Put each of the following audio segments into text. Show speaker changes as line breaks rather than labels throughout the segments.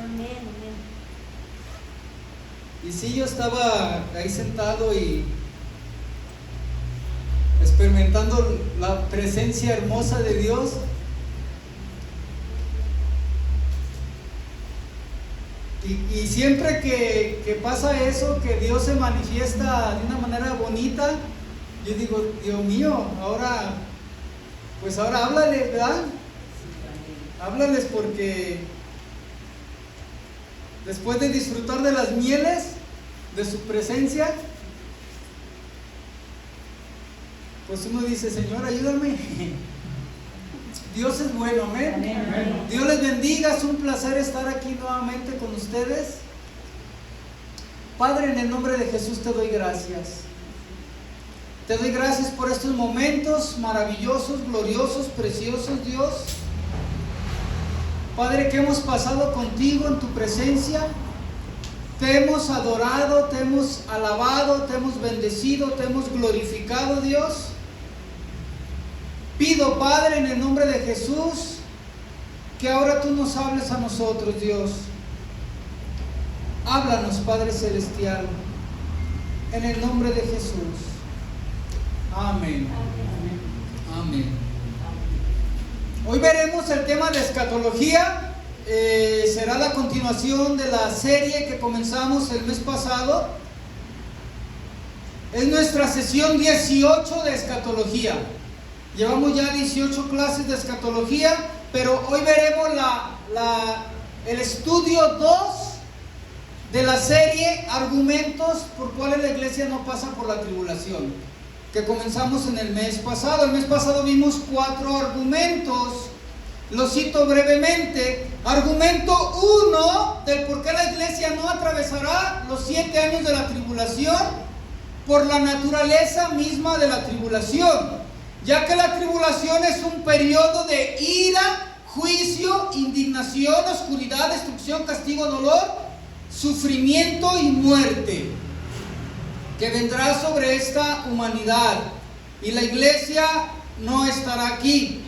Amén, amén.
Y sí, yo estaba ahí sentado y experimentando la presencia hermosa de Dios. Y siempre que pasa eso, que Dios se manifiesta de una manera bonita, yo digo, Dios mío, ahora háblales, ¿verdad? Háblales, porque después de disfrutar de las mieles de su presencia, pues uno dice, Señor, ayúdame. Dios es bueno, amén.
Amén.
Dios les bendiga, es un placer estar aquí nuevamente con ustedes. Padre, en el nombre de Jesús te doy gracias. Te doy gracias por estos momentos maravillosos, gloriosos, preciosos, Dios. Padre, que hemos pasado contigo en tu presencia. Te hemos adorado, te hemos alabado, te hemos bendecido, te hemos glorificado, Dios. Pido, Padre, en el nombre de Jesús, que ahora tú nos hables a nosotros, Dios. Háblanos, Padre Celestial, en el nombre de Jesús. Amén. Amén. Hoy veremos el tema de escatología. Será la continuación de la serie que comenzamos el mes pasado. Es nuestra sesión 18 de escatología. Llevamos ya 18 clases de escatología, pero hoy veremos el estudio 2 de la serie Argumentos por cuales la iglesia no pasa por la tribulación, que comenzamos en el mes pasado. El mes pasado vimos 4 argumentos. Los cito brevemente. Argumento 1 del por qué la iglesia no atravesará los 7 años de la tribulación, por la naturaleza misma de la tribulación, ya que la tribulación es un periodo de ira, juicio, indignación, oscuridad, destrucción, castigo, dolor, sufrimiento y muerte, que vendrá sobre esta humanidad, y la iglesia no estará aquí.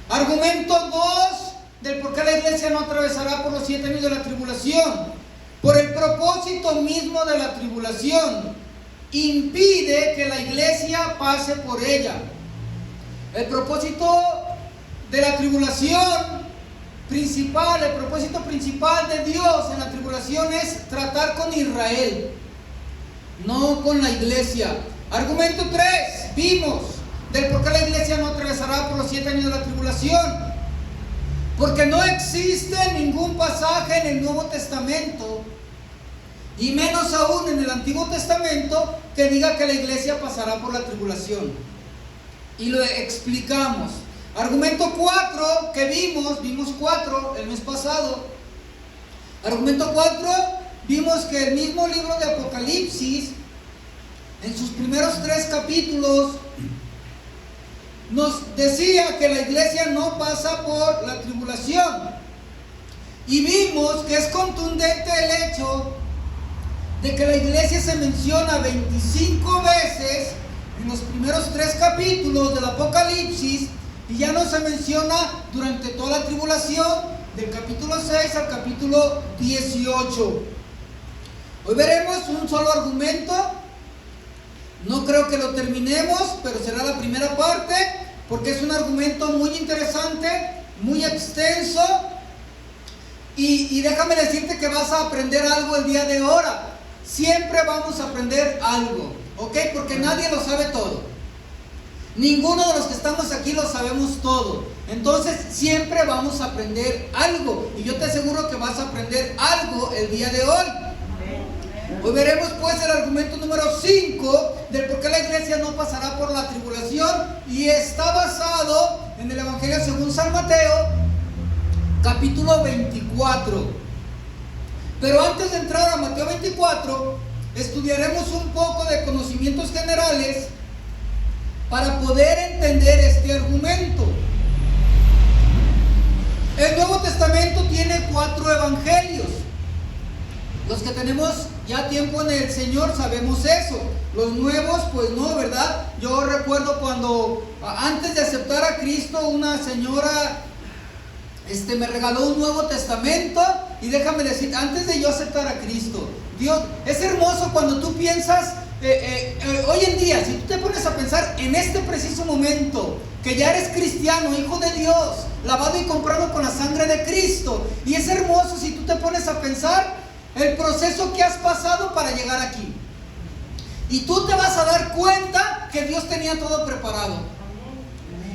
Argumento 2 del por qué la iglesia no atravesará por los 7 años de la tribulación: por el propósito mismo de la tribulación, impide que la iglesia pase por ella. El propósito de la tribulación principal, el propósito principal de Dios en la tribulación es tratar con Israel, no con la iglesia. Argumento 3, vimos del por qué la iglesia no atravesará por los 7 años de la tribulación: porque no existe ningún pasaje en el Nuevo Testamento, y menos aún en el Antiguo Testamento, que diga que la iglesia pasará por la tribulación. Y lo explicamos. Argumento 4 que vimos 4 el mes pasado. Argumento 4, vimos que el mismo libro de Apocalipsis, en sus primeros 3 capítulos, nos decía que la iglesia no pasa por la tribulación. Y vimos que es contundente el hecho de que la iglesia se menciona 25 veces en los primeros 3 capítulos del Apocalipsis, y ya no se menciona durante toda la tribulación, del capítulo 6 al capítulo 18. Hoy veremos un solo argumento. No creo que lo terminemos, pero será la primera parte, porque es un argumento muy interesante, muy extenso, y déjame decirte que vas a aprender algo el día de ahora. Siempre vamos a aprender algo, ¿ok? Porque nadie lo sabe todo. Ninguno de los que estamos aquí lo sabemos todo. Entonces siempre vamos a aprender algo, y yo te aseguro que vas a aprender algo el día de hoy. Hoy veremos pues el argumento número 5 del por qué la iglesia no pasará por la tribulación, y está basado en el Evangelio según San Mateo, capítulo 24. Pero antes de entrar a Mateo 24, estudiaremos un poco de conocimientos generales para poder entender este argumento. El Nuevo Testamento tiene 4 evangelios. Los que tenemos ya tiempo en el Señor sabemos eso. Los nuevos, pues no, ¿verdad? Yo recuerdo cuando antes de aceptar a Cristo, una señora me regaló un Nuevo Testamento, Y déjame decir, antes de yo aceptar a Cristo, Dios, es hermoso cuando tú piensas, hoy en día, si tú te pones a pensar en este preciso momento, que ya eres cristiano, hijo de Dios, lavado y comprado con la sangre de Cristo. Y es hermoso si tú te pones a pensar el proceso que has pasado para llegar aquí. Y tú te vas a dar cuenta que Dios tenía todo preparado.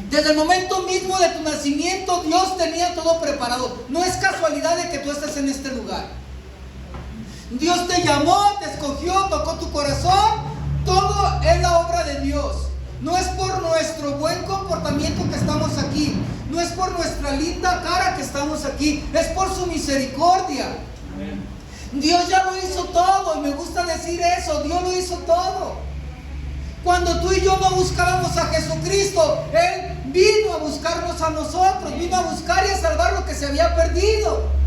Desde el momento mismo de tu nacimiento, Dios tenía todo preparado. No es casualidad de que tú estés en este lugar. Dios te llamó, te escogió, tocó tu corazón. Todo es la obra de Dios. No es por nuestro buen comportamiento que estamos aquí. No es por nuestra linda cara que estamos aquí. Es por su misericordia. Amén. Dios ya lo hizo todo. Y me gusta decir eso. Dios lo hizo todo. Cuando tú y yo no buscábamos a Jesucristo, Él vino a buscarnos a nosotros. Vino a buscar y a salvar lo que se había perdido.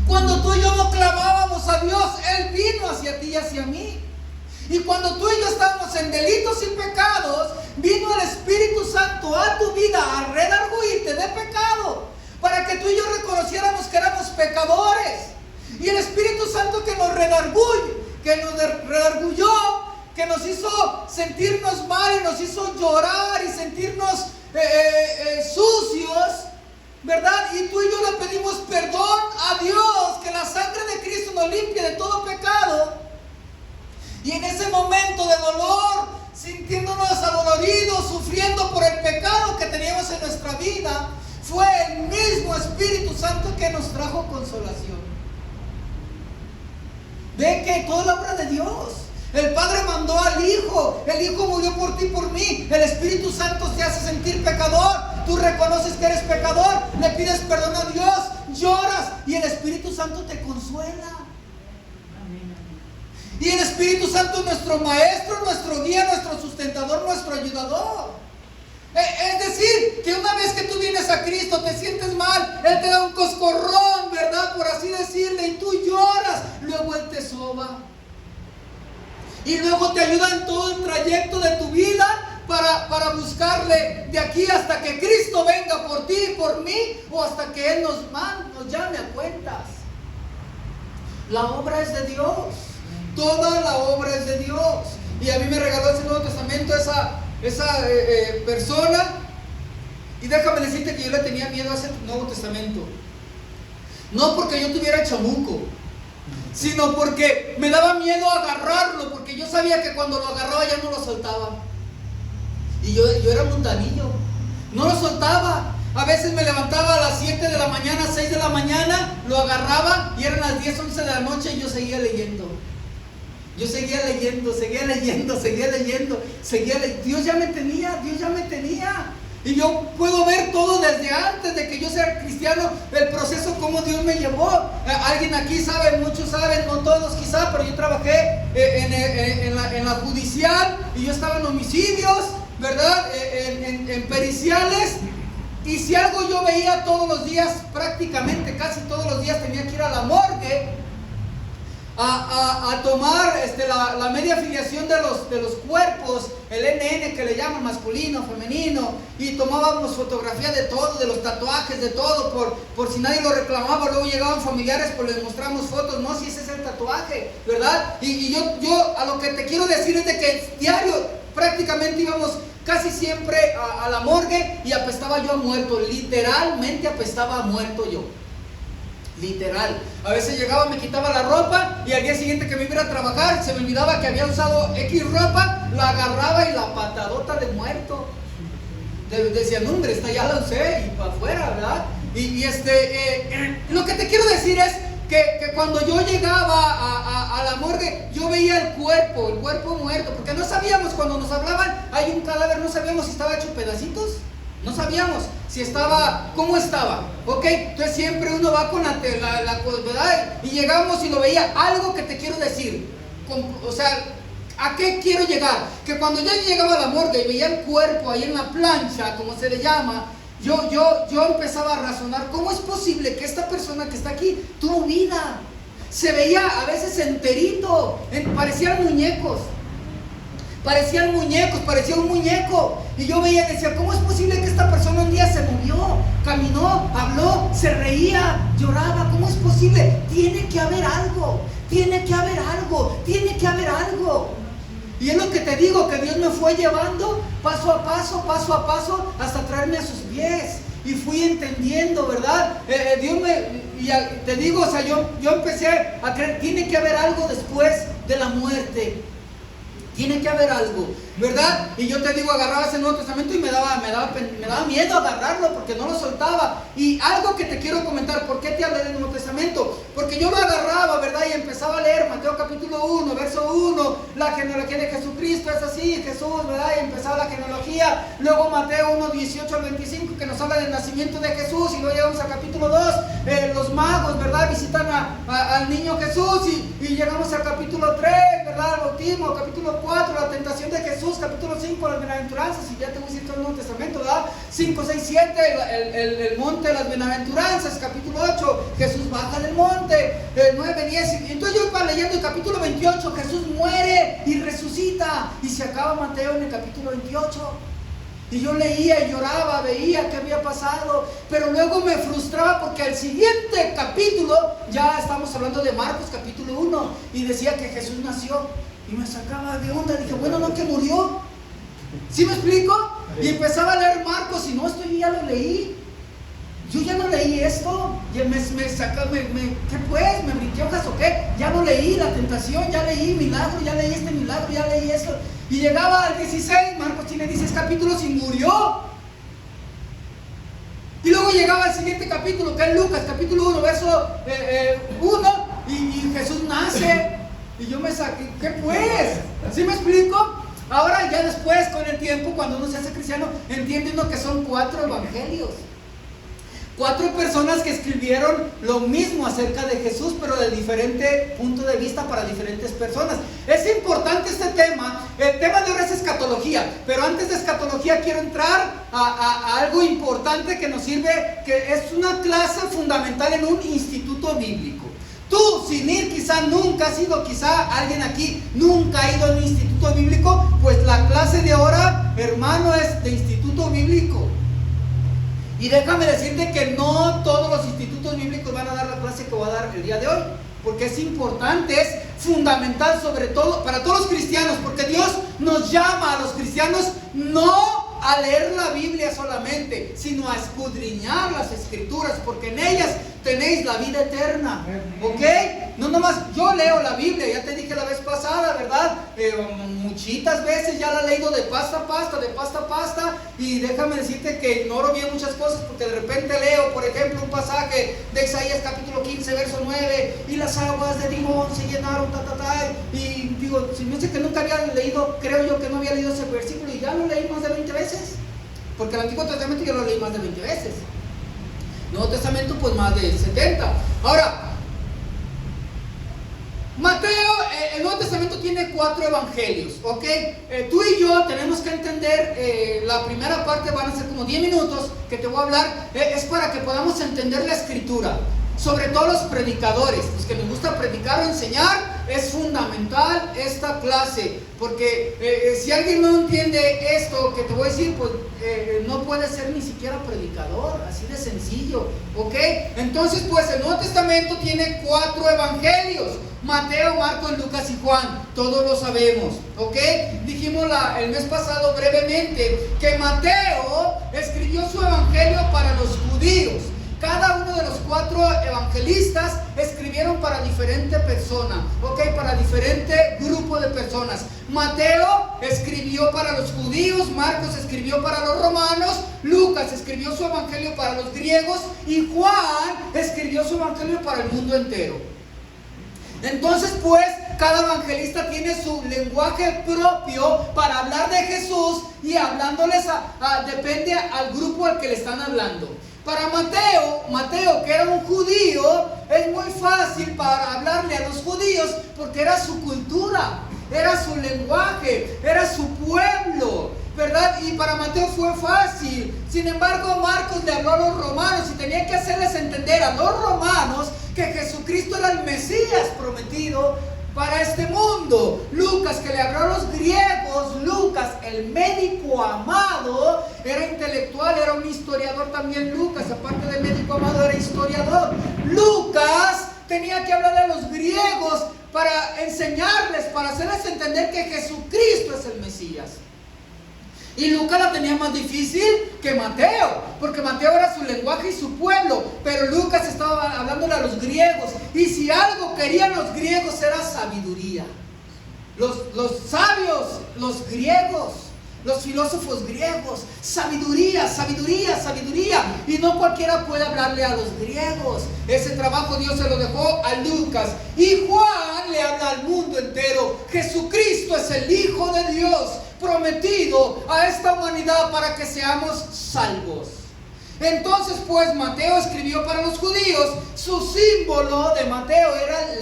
Cuando tú y yo no clamábamos a Dios, Él vino hacia ti y hacia mí. Y cuando tú y yo estábamos en delitos y pecados, vino el Espíritu Santo a tu vida a redarguirte de pecado, para que tú y yo reconociéramos que éramos pecadores. Y el Espíritu Santo que nos redarguyó, que nos hizo sentirnos mal y nos hizo llorar y sentirnos sucios, ¿verdad? Y tú y yo le pedimos perdón a Dios, que la sangre de Cristo nos limpie de todo pecado. Y en ese momento de dolor, sintiéndonos adoloridos, sufriendo por el pecado que teníamos en nuestra vida, fue el mismo Espíritu Santo que nos trajo consolación. Ve que toda la obra de Dios. El Padre mandó al Hijo, el Hijo murió por ti y por mí. El Espíritu Santo te hace sentir pecador. Tú reconoces que eres pecador, le pides perdón a Dios, lloras y el Espíritu Santo te consuela. Y el Espíritu Santo es nuestro maestro, nuestro guía, nuestro sustentador, nuestro ayudador. Es decir, que una vez que tú vienes a Cristo, te sientes mal, Él te da un coscorrón, ¿verdad? Por así decirle, y tú lloras. Luego Él te soba. Y luego te ayuda en todo el trayecto de tu vida para buscarle de aquí hasta que Cristo venga por ti y por mí, o hasta que Él nos llame a cuentas. La obra es de Dios. Toda la obra es de Dios. Y a mí me regaló ese Nuevo Testamento esa persona. Y déjame decirte que yo le tenía miedo a ese Nuevo Testamento. No porque yo tuviera chamuco, sino porque me daba miedo agarrarlo, porque yo sabía que cuando lo agarraba ya no lo soltaba. Y yo era mundanillo, no lo soltaba. A veces me levantaba a las 7 de la mañana, 6 de la mañana, lo agarraba y eran las 10, 11 de la noche y yo seguía leyendo. Yo seguía leyendo. Dios ya me tenía. Y yo puedo ver todo desde antes de que yo sea cristiano, el proceso, cómo Dios me llevó. Alguien aquí sabe, muchos saben, no todos quizá, pero yo trabajé en la judicial y yo estaba en homicidios, ¿verdad? En periciales. Y si algo yo veía todos los días, prácticamente casi todos los días tenía que ir a la morgue a tomar la media filiación de los cuerpos, el NN que le llaman masculino, femenino, y tomábamos fotografía de todo, de los tatuajes, de todo, por si nadie lo reclamaba. Luego llegaban familiares, pues les mostramos fotos, no, si ese es el tatuaje, ¿verdad? Y yo a lo que te quiero decir es de que diario prácticamente íbamos casi siempre a la morgue y apestaba yo a muerto, literalmente apestaba a muerto yo. Literal. A veces llegaba, me quitaba la ropa y al día siguiente que me iba a trabajar, se me olvidaba que había usado X ropa, la agarraba y la patadota de muerto. Decía, no hombre, esta ya la usé y para afuera, ¿verdad? Lo que te quiero decir es que cuando yo llegaba a la morgue, yo veía el cuerpo muerto, porque no sabíamos, cuando nos hablaban, hay un cadáver, no sabíamos si estaba hecho pedacitos. No sabíamos si estaba, cómo estaba, ¿ok? Entonces siempre uno va con la ¿verdad? Y llegamos y lo veía. Algo que te quiero decir, o sea, ¿a qué quiero llegar? Que cuando yo llegaba a la morgue y veía el cuerpo ahí en la plancha, como se le llama, yo empezaba a razonar, ¿cómo es posible que esta persona que está aquí tuvo vida? Se veía a veces enterito, parecían muñecos, parecía un muñeco. Y yo veía y decía, ¿cómo es posible que esta persona un día se movió, caminó, habló, se reía, lloraba? ¿Cómo es posible? Tiene que haber algo, tiene que haber algo, tiene que haber algo. Y es lo que te digo, que Dios me fue llevando paso a paso, hasta traerme a sus pies. Y fui entendiendo, ¿verdad? Te digo, o sea, yo empecé a creer, tiene que haber algo después de la muerte. Tiene que haber algo, ¿verdad? Y yo te digo, agarraba ese Nuevo Testamento y me daba miedo agarrarlo porque no lo soltaba. Y algo que te quiero comentar, ¿por qué te hablé del Nuevo Testamento? Porque yo lo agarraba, ¿verdad? Y empezaba a leer Mateo capítulo 1, verso 1, la genealogía de Jesucristo es así, Jesús, ¿verdad? Y empezaba la genealogía. Luego Mateo 1, 18 al 25, que nos habla del nacimiento de Jesús. Y luego llegamos al capítulo 2, los magos, ¿verdad? Visitan al niño Jesús. Y llegamos al capítulo 3, ¿verdad? El bautismo, capítulo 4, la tentación de Jesús, capítulo 5, las bienaventuranzas, y ya te voy a decir todo el Nuevo Testamento, ¿verdad? 5, 6, 7, el monte de las bienaventuranzas, capítulo 8, Jesús baja del monte, 9, 10, entonces yo iba leyendo el capítulo 28, Jesús muere y resucita, y se acaba Mateo en el capítulo 28. Y yo leía y lloraba, veía qué había pasado, pero luego me frustraba porque al siguiente capítulo, ya estamos hablando de Marcos capítulo 1, y decía que Jesús nació, y me sacaba de onda. Dije, bueno, no, que murió. ¿Sí me explico? Y empezaba a leer Marcos, y no, esto yo ya lo leí. Yo ya no leí esto. Y me sacaba, ¿qué pues? ¿Me brinqué hojas o qué? Ya lo leí, la tentación, ya leí milagro, ya leí este milagro, ya leí esto. Y llegaba al 16, Marcos tiene 16 capítulos y murió. Y luego llegaba al siguiente capítulo, que es Lucas, capítulo 1, verso 1, y Jesús nace. Y yo me saqué, ¿qué pues? ¿Sí me explico? Ahora ya después, con el tiempo, cuando uno se hace cristiano, entiende uno que son 4 evangelios. 4 personas que escribieron lo mismo acerca de Jesús, pero de diferente punto de vista para diferentes personas. Es importante este tema. El tema de ahora es escatología, pero antes de escatología quiero entrar a algo importante que nos sirve, que es una clase fundamental en un instituto bíblico. Tú, sin ir, quizá nunca has ido, quizá alguien aquí nunca ha ido a un instituto bíblico, pues la clase de ahora, hermano, es de instituto bíblico. Y déjame decirte que no todos los institutos bíblicos van a dar la clase que voy a dar el día de hoy, porque es importante, es fundamental, sobre todo para todos los cristianos, porque Dios nos llama a los cristianos no a leer la Biblia solamente, sino a escudriñar las escrituras, porque en ellas tenéis la vida eterna, ¿ok? No nomás, yo leo la Biblia, ya te dije la vez pasada, ¿verdad? Muchitas veces ya la he leído de pasta a pasta, y déjame decirte que ignoro bien muchas cosas, porque de repente leo, por ejemplo, un pasaje de Isaías capítulo 15, verso 9, y las aguas de Dimón se llenaron, y digo, si me dice que nunca había leído, creo yo que no había leído ese versículo, y ya lo leí más de 20 veces, porque el Antiguo Testamento yo lo leí más de 20 veces. Nuevo Testamento pues más de 70. Ahora, Mateo, el Nuevo Testamento tiene 4 evangelios, ¿ok? Tú y yo tenemos que entender, la primera parte van a ser como 10 minutos que te voy a hablar, es para que podamos entender la escritura. Sobre todo los predicadores, los que nos gusta predicar o enseñar, es fundamental esta clase, porque si alguien no entiende esto que te voy a decir, pues no puede ser ni siquiera predicador, así de sencillo, ¿ok? Entonces, pues el Nuevo Testamento tiene 4 evangelios: Mateo, Marcos, Lucas y Juan. Todos lo sabemos, ¿ok? Dijimos el mes pasado brevemente que Mateo escribió su evangelio para los judíos. Cada uno de los 4 evangelistas escribieron para diferente persona, ¿ok? Para diferente grupo de personas. Mateo escribió para los judíos, Marcos escribió para los romanos, Lucas escribió su evangelio para los griegos y Juan escribió su evangelio para el mundo entero. Entonces, pues, cada evangelista tiene su lenguaje propio para hablar de Jesús y hablándoles depende al grupo al que le están hablando. Para Mateo, que era un judío, es muy fácil para hablarle a los judíos porque era su cultura, era su lenguaje, era su pueblo, ¿verdad? Y para Mateo fue fácil. Sin embargo, Marcos le habló a los romanos y tenía que hacerles entender a los romanos que Jesucristo era el Mesías prometido para este mundo. Lucas, que le habló a los griegos, Lucas, el médico amado, era intelectual, era un historiador también. Lucas, aparte de médico amado, era historiador. Lucas tenía que hablar a los griegos para enseñarles, para hacerles entender que Jesucristo es el Mesías. Y Lucas la tenía más difícil que Mateo, porque Mateo era su lenguaje y su pueblo, pero Lucas estaba hablándole a los griegos. Y si algo querían los griegos era sabiduría. Los sabios, los griegos, los filósofos griegos, sabiduría, sabiduría, sabiduría. Y no cualquiera puede hablarle a los griegos. Ese trabajo Dios se lo dejó a Lucas. Y Juan le habla al mundo entero. Jesucristo es el Hijo de Dios, prometido a esta humanidad para que seamos salvos. Entonces pues Mateo escribió para los judíos. Su símbolo de Mateo era el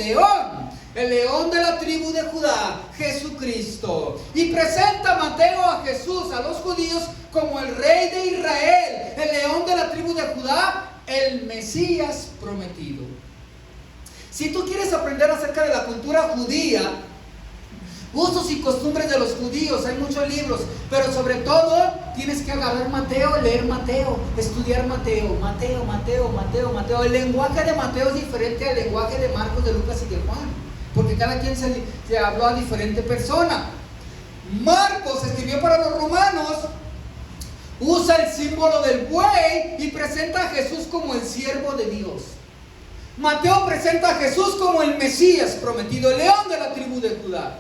león de la tribu de Judá, Jesucristo. Y presenta Mateo a Jesús a los judíos como el rey de Israel, el león de la tribu de Judá, el Mesías prometido. Si tú quieres aprender acerca de la cultura judía, usos y costumbres de los judíos, hay muchos libros, pero sobre todo tienes que agarrar Mateo, leer Mateo, estudiar Mateo. El lenguaje de Mateo es diferente al lenguaje de Marcos, de Lucas y de Juan, porque cada quien se habló a diferente persona. Marcos escribió para los romanos, usa el símbolo del buey y presenta a Jesús como el siervo de Dios. Mateo presenta a Jesús como el Mesías prometido, el león de la tribu de Judá,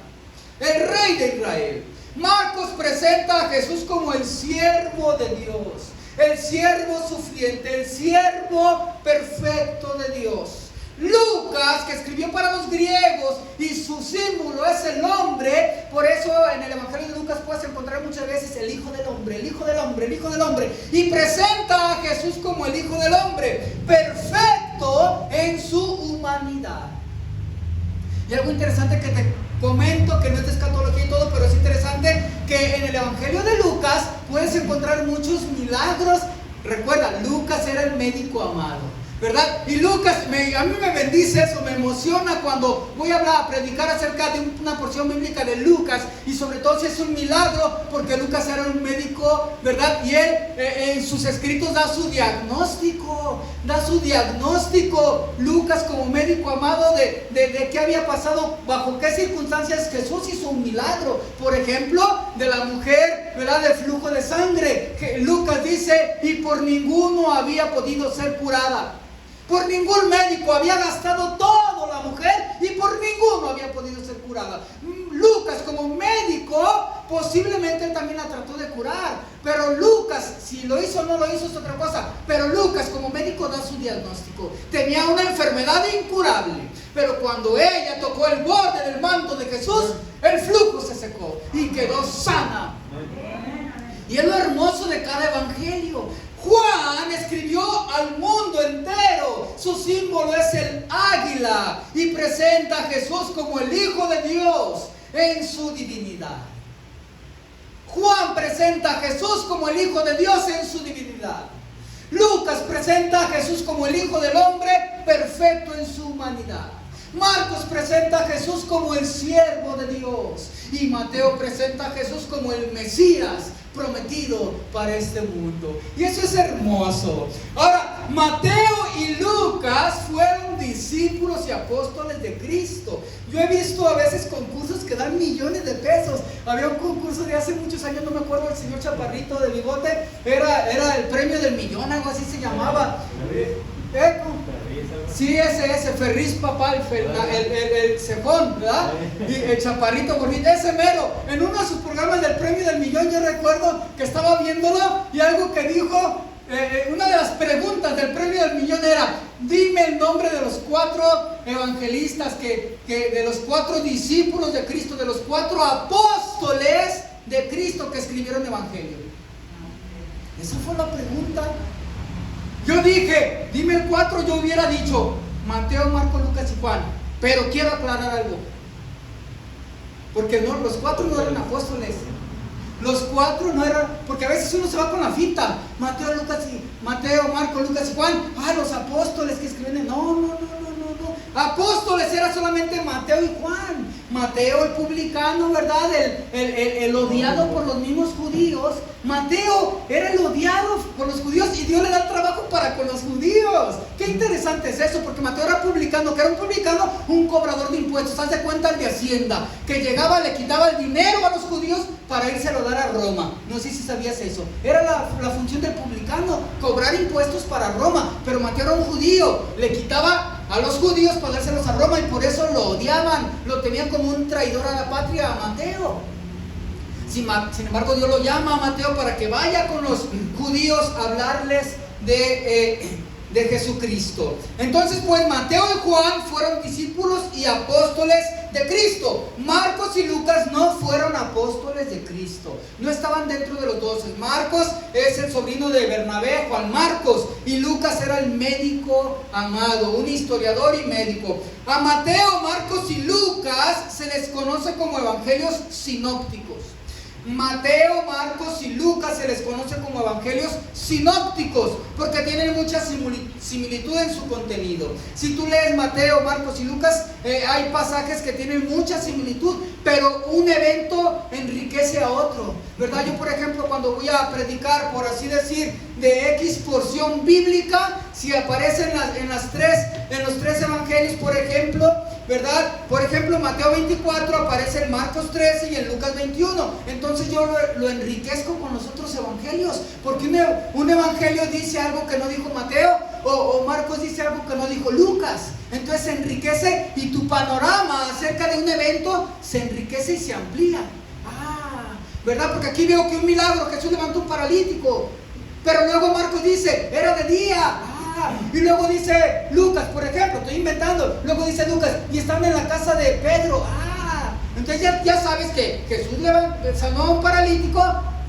el rey de Israel. Marcos presenta a Jesús como el siervo de Dios, el siervo sufriente, el siervo perfecto de Dios. Lucas, que escribió para los griegos y su símbolo es el hombre, por eso en el Evangelio de Lucas puedes encontrar muchas veces el Hijo del Hombre, el Hijo del Hombre, el Hijo del Hombre, y presenta a Jesús como el Hijo del Hombre, perfecto en su humanidad. Y algo interesante que te comento, que no es de escatología y todo, pero es interesante que en el Evangelio de Lucas puedes encontrar muchos milagros. Recuerda, Lucas era el médico amado, ¿verdad? Y Lucas, a mí me bendice eso, me emociona cuando voy a predicar acerca de una porción bíblica de Lucas, y sobre todo si es un milagro, porque Lucas era un médico, ¿verdad? Y él en sus escritos da su diagnóstico. Lucas, como médico amado, de qué había pasado, bajo qué circunstancias Jesús hizo un milagro. Por ejemplo, de la mujer, ¿verdad?, de flujo de sangre, que Lucas dice, y por ninguno había podido ser curada. Por ningún médico, había gastado todo la mujer y por ninguno había podido ser curada. Lucas, como médico, posiblemente él también la trató de curar, pero Lucas, si lo hizo o no lo hizo es otra cosa, pero Lucas como médico da su diagnóstico. Tenía una enfermedad incurable, pero cuando ella tocó el borde del manto de Jesús, el flujo se secó y quedó sana. Y es lo hermoso de cada evangelio. Juan escribió al mundo entero. Su símbolo es el águila y presenta a Jesús como el Hijo de Dios en su divinidad. Juan presenta a Jesús como el Hijo de Dios en su divinidad. Lucas presenta a Jesús como el Hijo del Hombre perfecto en su humanidad. Marcos presenta a Jesús como el siervo de Dios. Y Mateo presenta a Jesús como el Mesías prometido para este mundo. Y eso es hermoso. Ahora, Mateo y Lucas fueron discípulos y apóstoles de Cristo. Yo he visto a veces concursos que dan millones de pesos. Había un concurso de hace muchos años, no me acuerdo, el señor Chaparrito de bigote, era el premio del millón, algo así se llamaba. Sí, ese Ferriz Papá, el cejón, ¿verdad? Y el Chaparrito gordito, ese mero. En uno de sus programas del premio del millón, yo recuerdo que estaba viéndolo y algo que dijo, una de las preguntas del premio del millón era: dime el nombre de los 4 evangelistas, de los 4 discípulos de Cristo, de los 4 apóstoles de Cristo que escribieron evangelio. Esa fue la pregunta. Yo dije, dime el 4, yo hubiera dicho Mateo, Marcos, Lucas y Juan. Pero quiero aclarar algo, porque no, los 4 no eran apóstoles. Los 4 no eran, porque a veces uno se va con la finta. Mateo, Marcos, Lucas y Juan. Los apóstoles que escriben. No. Apóstoles era solamente Mateo y Juan. Mateo el publicano, ¿verdad? El odiado por los mismos judíos. Mateo era el odiado por los judíos y Dios le da trabajo para con los judíos. Qué interesante es eso, porque Mateo era publicano. ¿Que era un publicano? Un cobrador de impuestos. Haz de cuenta el de Hacienda, que llegaba, le quitaba el dinero a los judíos para irse a dar a Roma. No sé si sabías eso. Era la función del publicano, cobrar impuestos para Roma. Pero Mateo era un judío, le quitaba a los judíos para dárselos a Roma y por eso lo odiaban, lo tenían como un traidor a la patria, a Mateo. Sin embargo, Dios lo llama a Mateo para que vaya con los judíos a hablarles de Jesucristo. Entonces, pues Mateo y Juan fueron discípulos y apóstoles de Cristo. Marcos y Lucas no fueron apóstoles de Cristo, no estaban dentro de los 12. Marcos es el sobrino de Bernabé, Juan Marcos, y Lucas era el médico amado, un historiador y médico. A Mateo, Marcos y Lucas se les conoce como evangelios sinópticos. Mateo, Marcos y Lucas se les conoce como evangelios sinópticos porque tienen mucha similitud en su contenido. Si tú lees Mateo, Marcos y Lucas, hay pasajes que tienen mucha similitud, pero un evento enriquece a otro, ¿verdad? Yo, por ejemplo, cuando voy a predicar, por así decir, de X porción bíblica, si aparece en los tres evangelios, por ejemplo, ¿verdad? Por ejemplo, Mateo 24 aparece en Marcos 13 y en Lucas 21. Entonces yo lo enriquezco con los otros evangelios, porque un evangelio dice algo que no dijo Mateo, o Marcos dice algo que no dijo Lucas. Entonces se enriquece y tu panorama acerca de un evento se enriquece y se amplía. ¿Verdad? Porque aquí veo que un milagro, Jesús levantó un paralítico, pero luego Marcos dice, era de día. Y luego dice Lucas, por ejemplo, estoy inventando, luego dice Lucas, y están en la casa de Pedro. Entonces ya sabes que Jesús sanó a un paralítico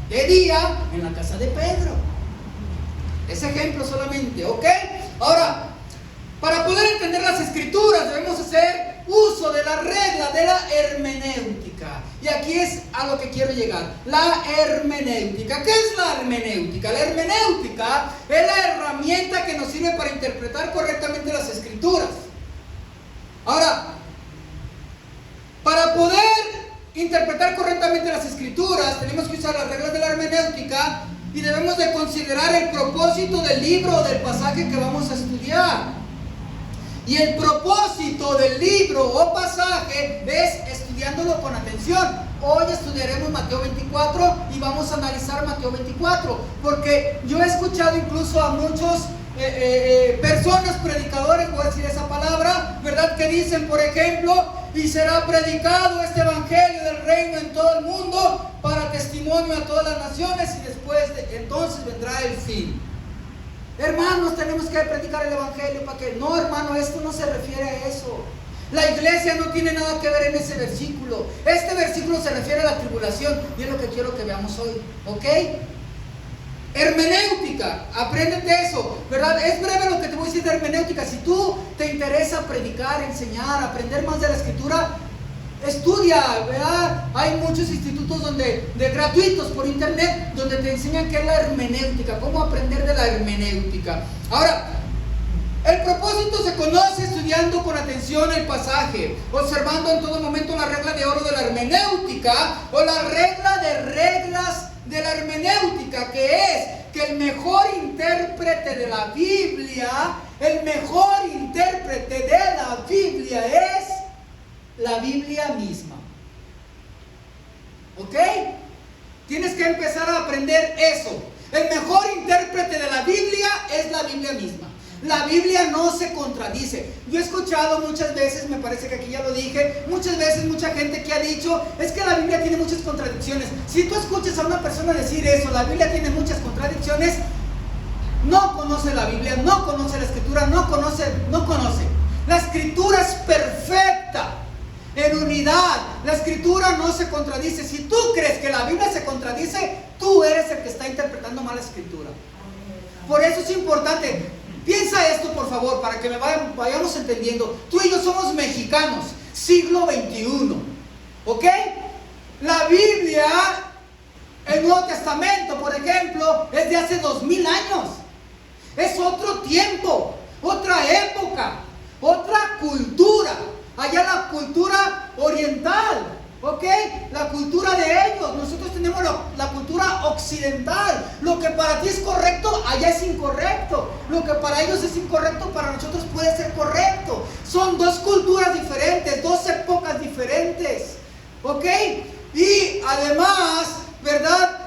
de día en la casa de Pedro. Ese ejemplo solamente, ¿ok? Ahora, para poder entender las escrituras debemos hacer uso de la regla de la hermenéutica. Y aquí es a lo que quiero llegar. La hermenéutica. ¿Qué es la hermenéutica? La hermenéutica es la herramienta que nos sirve para interpretar correctamente las escrituras. Ahora, para poder interpretar correctamente las escrituras tenemos que usar las reglas de la hermenéutica y debemos de considerar el propósito del libro o del pasaje que vamos a estudiar. Y el propósito del libro o pasaje es estudiándolo con atención. Hoy estudiaremos Mateo 24 y vamos a analizar Mateo 24, porque yo he escuchado incluso a muchos personas, predicadores, voy a decir esa palabra, ¿verdad? Que dicen, por ejemplo, y será predicado este evangelio del reino en todo el mundo para testimonio a todas las naciones y después entonces vendrá el fin. Hermanos, tenemos que predicar el evangelio para que... No, hermano, esto no se refiere a eso. La iglesia no tiene nada que ver en ese versículo. Este versículo se refiere a la tribulación y es lo que quiero que veamos hoy, ¿ok? Hermenéutica, apréndete eso, ¿verdad? Es breve lo que te voy a decir de hermenéutica. Si tú te interesa predicar, enseñar, aprender más de la escritura, estudia, ¿verdad? Hay muchos institutos de gratuitos por internet donde te enseñan qué es la hermenéutica, cómo aprender de la hermenéutica. Ahora, el propósito se conoce estudiando con atención el pasaje, observando en todo momento la regla de oro de la hermenéutica o la regla de reglas de la hermenéutica, que es que el mejor intérprete de la Biblia, es la Biblia misma. ¿Ok? Tienes que empezar a aprender eso. El mejor intérprete de la Biblia es la Biblia misma. La Biblia no se contradice. Yo he escuchado muchas veces, me parece que aquí ya lo dije, muchas veces mucha gente que ha dicho, es que la Biblia tiene muchas contradicciones. Si tú escuchas a una persona decir eso, la Biblia tiene muchas contradicciones, no conoce la Biblia, no conoce la Escritura, no conoce. La Escritura es perfecta, en unidad. La Escritura no se contradice. Si tú crees que la Biblia se contradice, tú eres el que está interpretando mal la Escritura. Por eso es importante. Piensa esto, por favor, para que vayamos entendiendo. Tú y yo somos mexicanos, siglo XXI, ¿ok? La Biblia, el Nuevo Testamento, por ejemplo, es de hace 2000 años. Es otro tiempo, otra época. otra cultura. Allá la cultura oriental, ¿ok? La cultura de ellos. Nosotros tenemos la cultura occidental. Lo que para ti es correcto, allá es incorrecto. Lo que para ellos es incorrecto, para nosotros puede ser correcto. Son dos culturas diferentes, dos épocas diferentes, ¿ok? Y además, ¿verdad?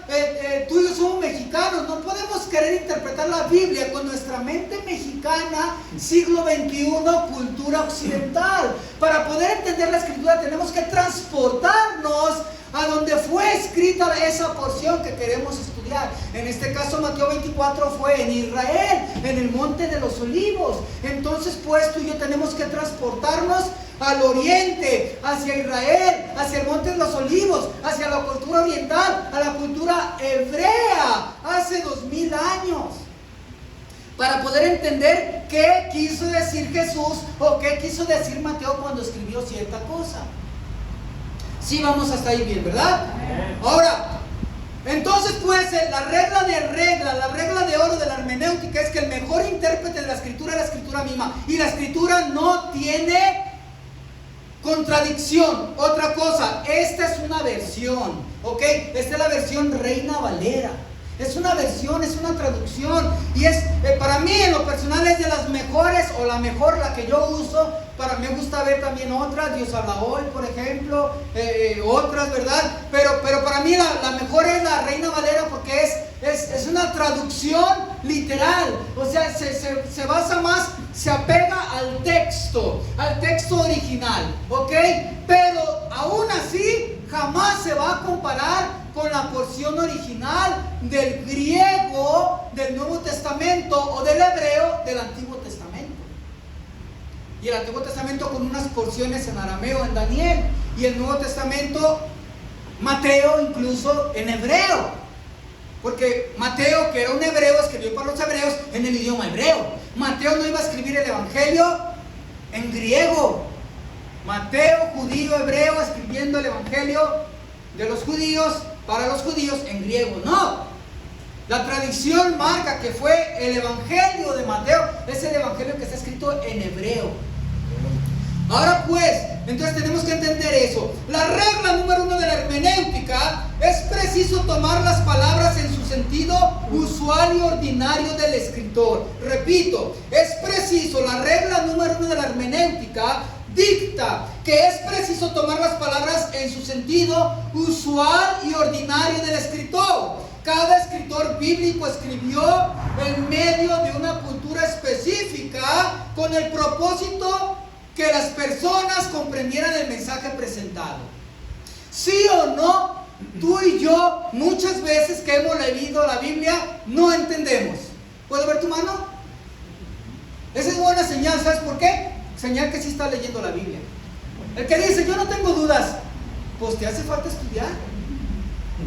Tú y yo somos mexicanos, no podemos querer interpretar la Biblia con nuestra mente mexicana, siglo XXI, cultura occidental. Para poder entender la escritura tenemos que transportarnos a donde fue escrita esa porción que queremos estudiar. En este caso Mateo 24 fue en Israel, en el monte de los olivos. Entonces pues tú y yo tenemos que transportarnos al oriente, hacia Israel, hacia el monte de los olivos, hacia la cultura oriental, a la cultura hebrea, hace 2000 años, para poder entender qué quiso decir Jesús o qué quiso decir Mateo cuando escribió cierta cosa. Sí, vamos hasta ahí bien, ¿verdad? Ahora, entonces pues la regla de oro de la hermenéutica es que el mejor intérprete de la escritura es la escritura misma, y la escritura no tiene contradicción. Otra cosa, esta es una versión, ¿ok? Esta es la versión Reina Valera. Es una versión, es una traducción. Y es, para mí en lo personal es de las mejores, o la mejor, la que yo uso. Para mí me gusta ver también otras, Dios habla hoy, por ejemplo, otras, ¿verdad? Pero para mí la mejor es la Reina Valera, porque es una traducción literal. O sea, se basa más, se apega al texto original, ¿ok? Pero aún así jamás se va a comparar con la porción original del griego del Nuevo Testamento o del hebreo del Antiguo Testamento. Y el Antiguo Testamento con unas porciones en arameo, en Daniel, y el Nuevo Testamento, Mateo, incluso en hebreo. Porque Mateo, que era un hebreo, escribió para los hebreos en el idioma hebreo. Mateo no iba a escribir el Evangelio en griego. Mateo, judío, hebreo, escribiendo el Evangelio de los judíos para los judíos en griego. No. La tradición marca que fue el Evangelio de Mateo, es el Evangelio que está escrito en hebreo. Ahora pues, entonces tenemos que entender eso. La regla número 1 de la hermenéutica: es preciso tomar las palabras en su sentido usual y ordinario del escritor. Repito, es preciso, la regla número 1 de la hermenéutica dicta que es preciso tomar las palabras en su sentido usual y ordinario del escritor. Cada escritor bíblico escribió en medio de una cultura específica con el propósito que las personas comprendieran el mensaje presentado. ¿Sí o no? Tú y yo, muchas veces que hemos leído la Biblia, no entendemos. ¿Puedo ver tu mano? Esa es buena señal, ¿sabes por qué? Señal que sí está leyendo la Biblia. El que dice, yo no tengo dudas, pues te hace falta estudiar.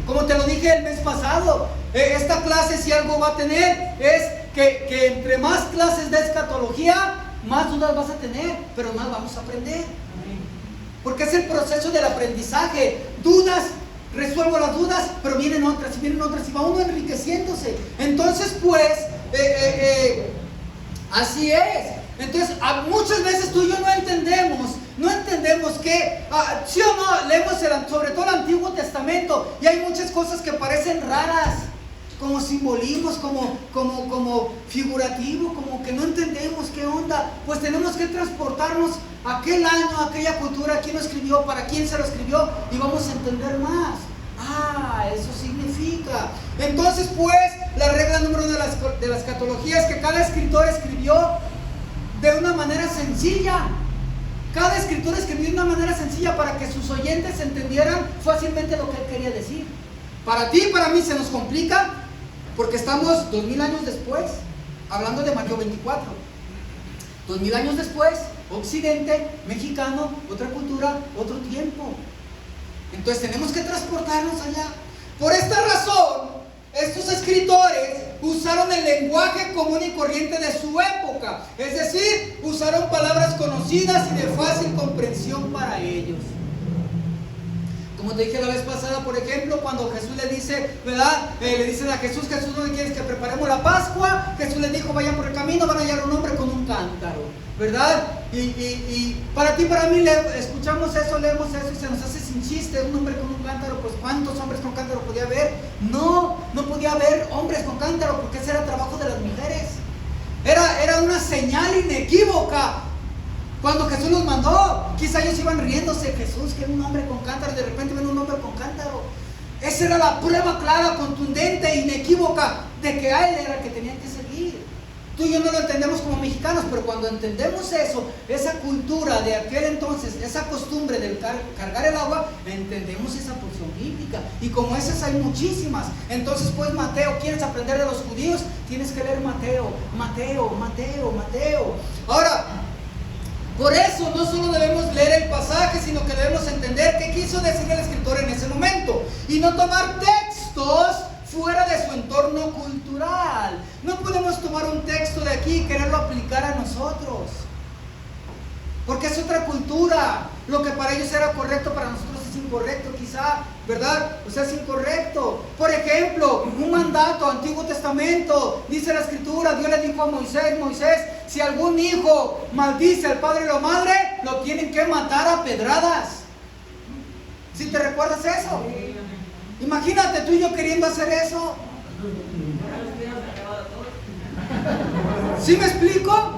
Como te lo dije el mes pasado, esta clase, si algo va a tener, es que entre más clases de escatología, más dudas vas a tener, pero más vamos a aprender. Porque es el proceso del aprendizaje. Dudas, resuelvo las dudas, pero vienen otras y va uno enriqueciéndose. Entonces pues, así es. Entonces muchas veces tú y yo no entendemos que, sí o no, leemos sobre todo el Antiguo Testamento, y hay muchas cosas que parecen raras, como simbolismos, como figurativo, como que no entendemos qué onda. Pues tenemos que transportarnos a aquel año, a aquella cultura, quién lo escribió, para quién se lo escribió, y vamos a entender más. Eso significa. Entonces pues, la regla número 1 de la escatología es que cada escritor escribió de una manera sencilla. Cada escritor escribió de una manera sencilla para que sus oyentes entendieran fácilmente lo que él quería decir. Para ti y para mí se nos complica, porque estamos 2000 años después, hablando de Mateo 24. 2000 años después, occidente, mexicano, otra cultura, otro tiempo. Entonces tenemos que transportarnos allá. Por esta razón, estos escritores usaron el lenguaje común y corriente de su época. Es decir, usaron palabras conocidas y de fácil comprensión para ellos. Como te dije la vez pasada, por ejemplo, cuando Jesús le dice, ¿verdad? Le dicen a Jesús, ¿no quieres que preparemos la Pascua? Jesús les dijo, vayan por el camino, van a hallar un hombre con un cántaro, ¿verdad? Y para ti, para mí, escuchamos eso, leemos eso y se nos hace sin chiste, un hombre con un cántaro. Pues ¿cuántos hombres con cántaro podía haber? No podía haber hombres con cántaro, porque ese era trabajo de las mujeres. Era una señal inequívoca. Cuando Jesús los mandó, quizá ellos iban riéndose, Jesús, que era un hombre con cántaro, de repente ven un hombre con cántaro. Esa era la prueba clara, contundente, inequívoca, de que a él era el que tenían que seguir. Tú y yo no lo entendemos como mexicanos, pero cuando entendemos eso, esa cultura de aquel entonces, esa costumbre de cargar el agua, entendemos esa porción bíblica. Y como esas hay muchísimas. Entonces, pues, Mateo, ¿quieres aprender de los judíos? Tienes que leer Mateo. Ahora, por eso no solo debemos leer el pasaje, sino que debemos entender qué quiso decir el escritor en ese momento y no tomar textos fuera de su entorno cultural. No podemos tomar un texto de aquí y quererlo aplicar a nosotros, porque es otra cultura. Lo que para ellos era correcto, para nosotros es incorrecto quizá, ¿verdad? O sea, es incorrecto. Por ejemplo, un mandato, Antiguo Testamento, dice la Escritura, Dios le dijo a Moisés, si algún hijo maldice al padre y la madre, lo tienen que matar a pedradas. ¿Sí te recuerdas eso? Imagínate tú y yo queriendo hacer eso. ¿Sí me explico?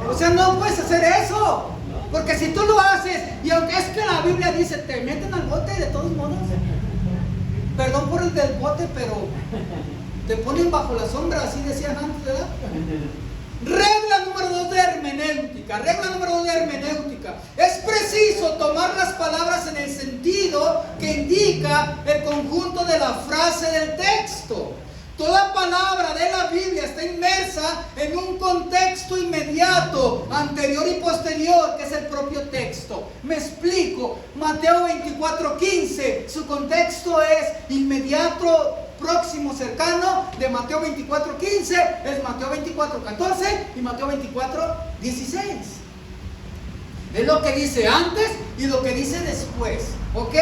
O sea, no puedes hacer eso. Porque si tú lo haces, y aunque es que la Biblia dice, te meten al bote de todos modos. Perdón por el del bote, pero te ponen bajo la sombra, así decían antes, ¿verdad? Regla número 2 de hermenéutica. Es preciso tomar las palabras en el sentido que indica el conjunto de la frase del texto. Toda palabra de la Biblia está inmersa en un contexto inmediato, anterior y posterior, que es el propio texto. Me explico. Mateo 24:15, su contexto es inmediato, próximo, cercano. De Mateo 24:15 es Mateo 24:14 y Mateo 24:16. Es lo que dice antes y lo que dice después, ¿ok?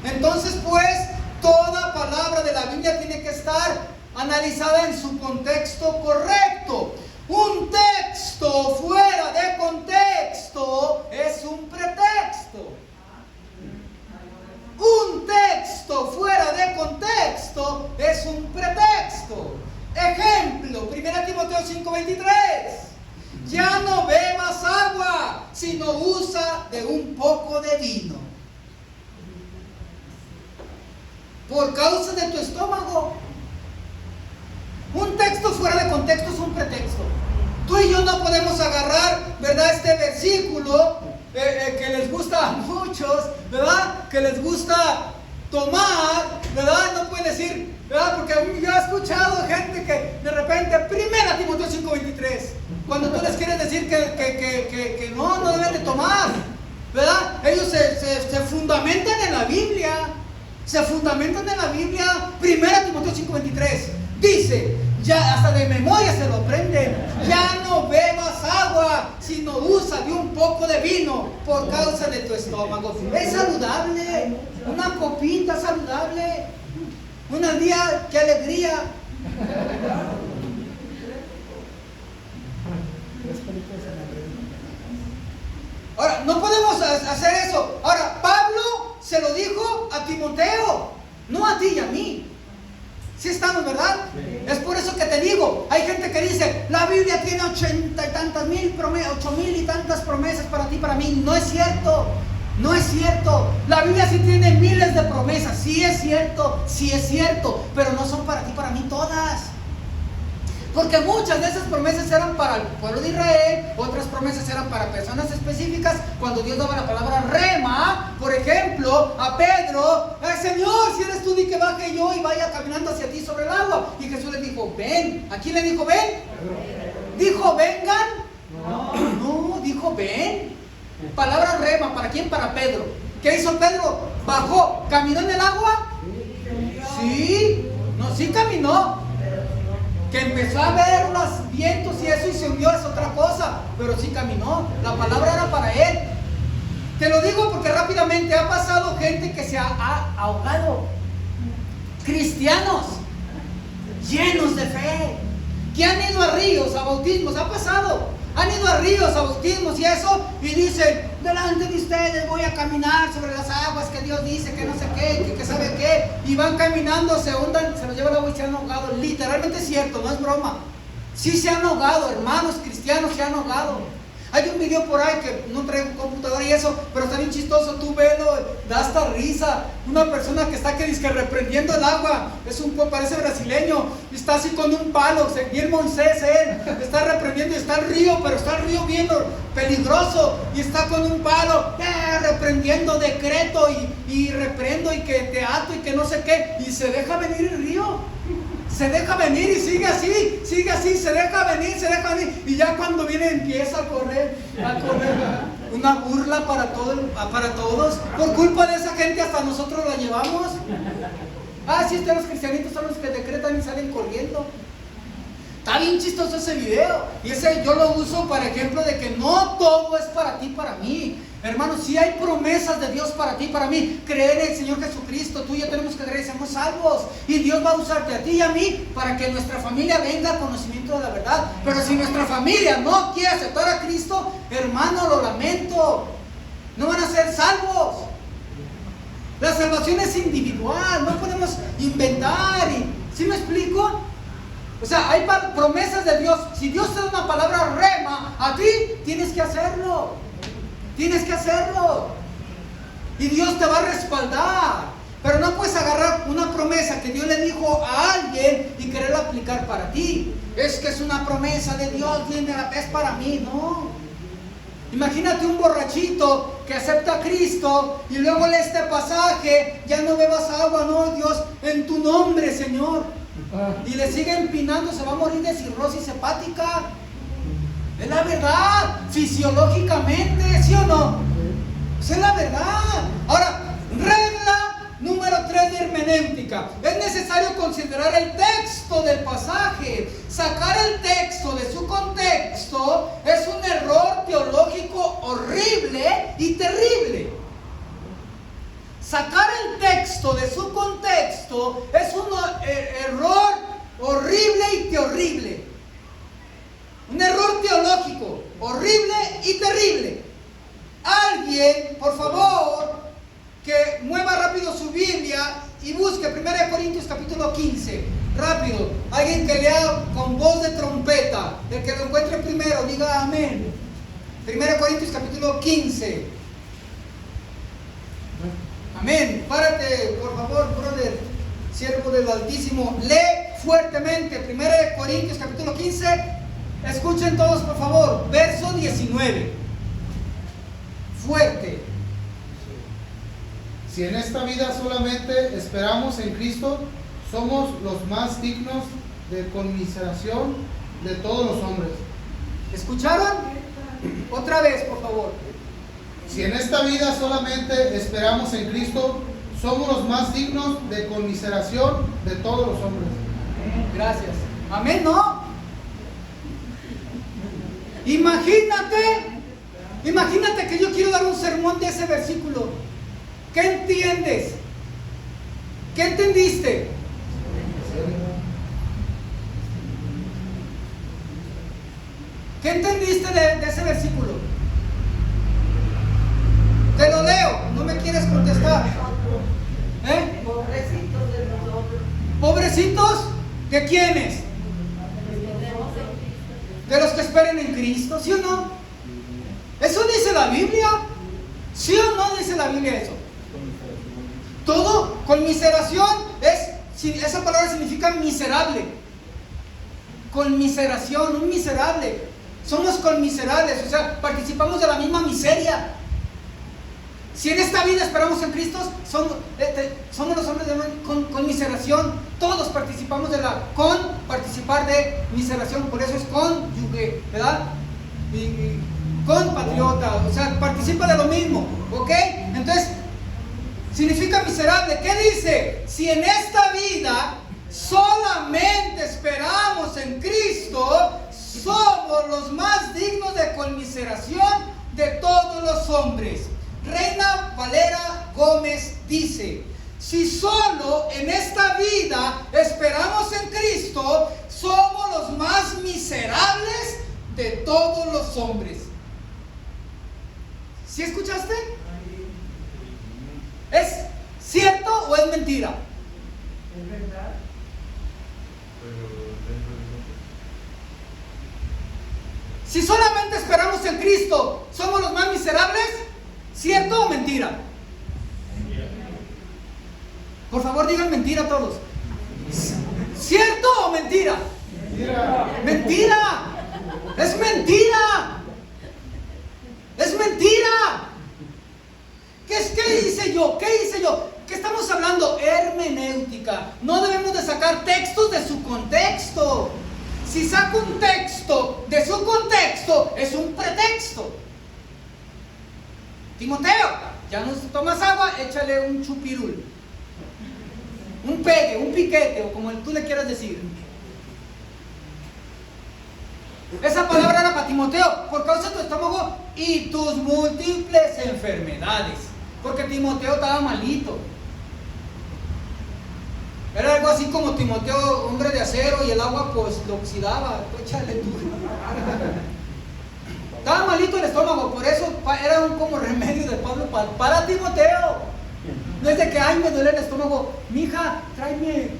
Entonces, pues, toda palabra de la Biblia tiene que estar analizada en su contexto correcto. Un texto fuera de contexto es un pretexto. Un texto fuera de contexto es un pretexto. Ejemplo, 1 Timoteo 5:23. Ya no bebas agua, sino usa de un poco de vino, por causa de tu estómago. Un texto fuera de contexto es un pretexto. Tú y yo no podemos agarrar, ¿verdad?, este versículo que les gusta a muchos, ¿verdad?, que les gusta tomar, ¿verdad? No pueden decir, ¿verdad? Porque yo he escuchado gente que de repente, 1 Timoteo 5:23, cuando tú les quieres decir que no deben de tomar, ¿verdad? Ellos se fundamentan en la Biblia. 1 Timoteo 5:23 dice, ya hasta de memoria se lo aprenden, ya no bebas agua, sino usa de un poco de vino por causa de tu estómago. Es saludable, una copita saludable, un día, qué alegría. Ahora, no podemos hacer eso. Ahora, Pablo se lo dijo a Timoteo, no a ti y a mí. ¿Sí estamos, verdad? Sí. Es por eso que te digo, hay gente que dice, la Biblia tiene 80 y tantas mil promesas, 8,000 y tantas promesas para ti, para mí. No es cierto, no es cierto. La Biblia sí tiene miles de promesas, sí es cierto, pero no son para ti, para mí todas. Porque muchas de esas promesas eran para el pueblo de Israel, otras promesas eran para personas específicas. Cuando Dios daba la palabra rema, por ejemplo, a Pedro, ay Señor, si eres tú, di que baje yo y vaya caminando hacia ti sobre el agua. Y Jesús le dijo, ven. ¿A quién le dijo ven? ¿Dijo vengan? No, dijo ven. Palabra rema, ¿para quién? Para Pedro. ¿Qué hizo Pedro? Bajó, ¿caminó en el agua? Sí, no, sí caminó. Que empezó a ver los vientos y eso y se hundió es otra cosa, pero sí caminó. La palabra era para él. Te lo digo porque rápidamente ha pasado gente que se ha ahogado. Cristianos llenos de fe, que han ido a ríos, a bautismos, ha pasado. Han ido a ríos, a bautismos y eso, y dicen, delante de ustedes voy a caminar sobre las aguas que Dios dice, que no sé qué, que sabe qué, y van caminando, se hundan, se los lleva el agua y se han ahogado. Literalmente es cierto, no es broma. Sí se han ahogado, hermanos cristianos se han ahogado. Hay un video por ahí que no traigo computadora y eso, pero está bien chistoso, tú velo, da hasta risa. Una persona que está que reprendiendo el agua, parece brasileño, está así con un palo, bien Moisés él, está reprendiendo y está el río, pero está el río bien peligroso y está con un palo, reprendiendo, decreto y reprendo y que te ato y que no sé qué, y se deja venir el río. Se deja venir y sigue así, se deja venir, y ya cuando viene empieza a correr, una burla para todos, por culpa de esa gente hasta nosotros la llevamos. Sí, los cristianitos son los que decretan y salen corriendo. Está bien chistoso ese video, y ese yo lo uso para ejemplo de que no todo es para ti, para mí. Hermanos, si hay promesas de Dios para ti, para mí, creer en el Señor Jesucristo, tú y yo tenemos que creer y somos salvos. Y Dios va a usarte a ti y a mí para que nuestra familia venga al conocimiento de la verdad. Pero si nuestra familia no quiere aceptar a Cristo, hermano, lo lamento, no van a ser salvos. La salvación es individual, no podemos inventar. ¿Sí me explico? O sea, hay promesas de Dios. Si Dios te da una palabra rema a ti, tienes que hacerlo. Tienes que hacerlo. Y Dios te va a respaldar. Pero no puedes agarrar una promesa que Dios le dijo a alguien y quererla aplicar para ti. Es que es una promesa de Dios, es para mí, no. Imagínate un borrachito que acepta a Cristo y luego lee este pasaje, ya no bebas agua, no, Dios, en tu nombre, Señor. Y le sigue empinando, se va a morir de cirrosis hepática. Es la verdad, fisiológicamente, ¿sí o no? Esa es la verdad. Ahora, regla número 3 de hermenéutica. Es necesario considerar el texto del pasaje. Sacar el texto de su contexto es un error teológico horrible y terrible. Sacar el texto de su contexto es un error horrible y terrible. Un error teológico horrible y terrible. Alguien, por favor, que mueva rápido su Biblia y busque 1 Corintios capítulo 15. Rápido. Alguien que lea con voz de trompeta. El que lo encuentre primero, diga amén. 1 Corintios capítulo 15. Amén. Párate, por favor, brother, siervo del Altísimo. Lee fuertemente 1 Corintios capítulo 15. Escuchen todos, por favor. Verso 19. Fuerte.
Si en esta vida solamente esperamos en Cristo, somos los más dignos de conmiseración de todos los hombres.
¿Escucharon? Otra vez, por favor.
Si en esta vida solamente esperamos en Cristo, somos los más dignos de conmiseración de todos los hombres.
Gracias. Amén, ¿no? Imagínate que yo quiero dar un sermón de ese versículo. ¿Qué entiendes? ¿Qué entendiste? ¿Qué entendiste de ese versículo? Te lo leo, no me quieres contestar.
Pobrecitos de nosotros.
¿Pobrecitos? ¿De quiénes? De los que esperen en Cristo, ¿sí o no? ¿Eso dice la Biblia? ¿Sí o no dice la Biblia eso? Todo, conmiseración, esa palabra significa miserable. Conmiseración, un miserable. Somos conmiserables, o sea, participamos de la misma miseria. Si en esta vida esperamos en Cristo, somos los hombres de conmiseración. Todos participamos de participar de miseración, por eso es cónyuge, ¿verdad? Y compatriota, o sea, participa de lo mismo, ¿ok? Entonces, significa miserable. ¿Qué dice? Si en esta vida solamente esperamos en Cristo, somos los más dignos de conmiseración de todos los hombres. Reina Valera Gómez dice: si solo en esta vida esperamos en Cristo, somos los más miserables de todos los hombres. ¿Sí escuchaste? ¿Es cierto o es mentira?
Es verdad.
Si solamente esperamos en Cristo, ¿somos los más miserables? ¿Cierto o mentira? Por favor, digan mentira todos. ¿Cierto o mentira? Mentira. Es mentira. Es mentira. ¿Qué hice yo? ¿Qué hice yo? ¿Qué estamos hablando? Hermenéutica. No debemos de sacar textos de su contexto. Si saco un texto de su contexto, es un pretexto. Timoteo, ya no tomas agua, échale un chupirul, un pegue, un piquete, o como tú le quieras decir. Esa palabra era para Timoteo, por causa de tu estómago y tus múltiples enfermedades. Porque Timoteo estaba malito. Era algo así como Timoteo, hombre de acero, y el agua pues lo oxidaba. Échale tú. Estaba malito el estómago, por eso era un como remedio de Pablo para Timoteo. No es de que, ay, me duele el estómago. Mija, tráeme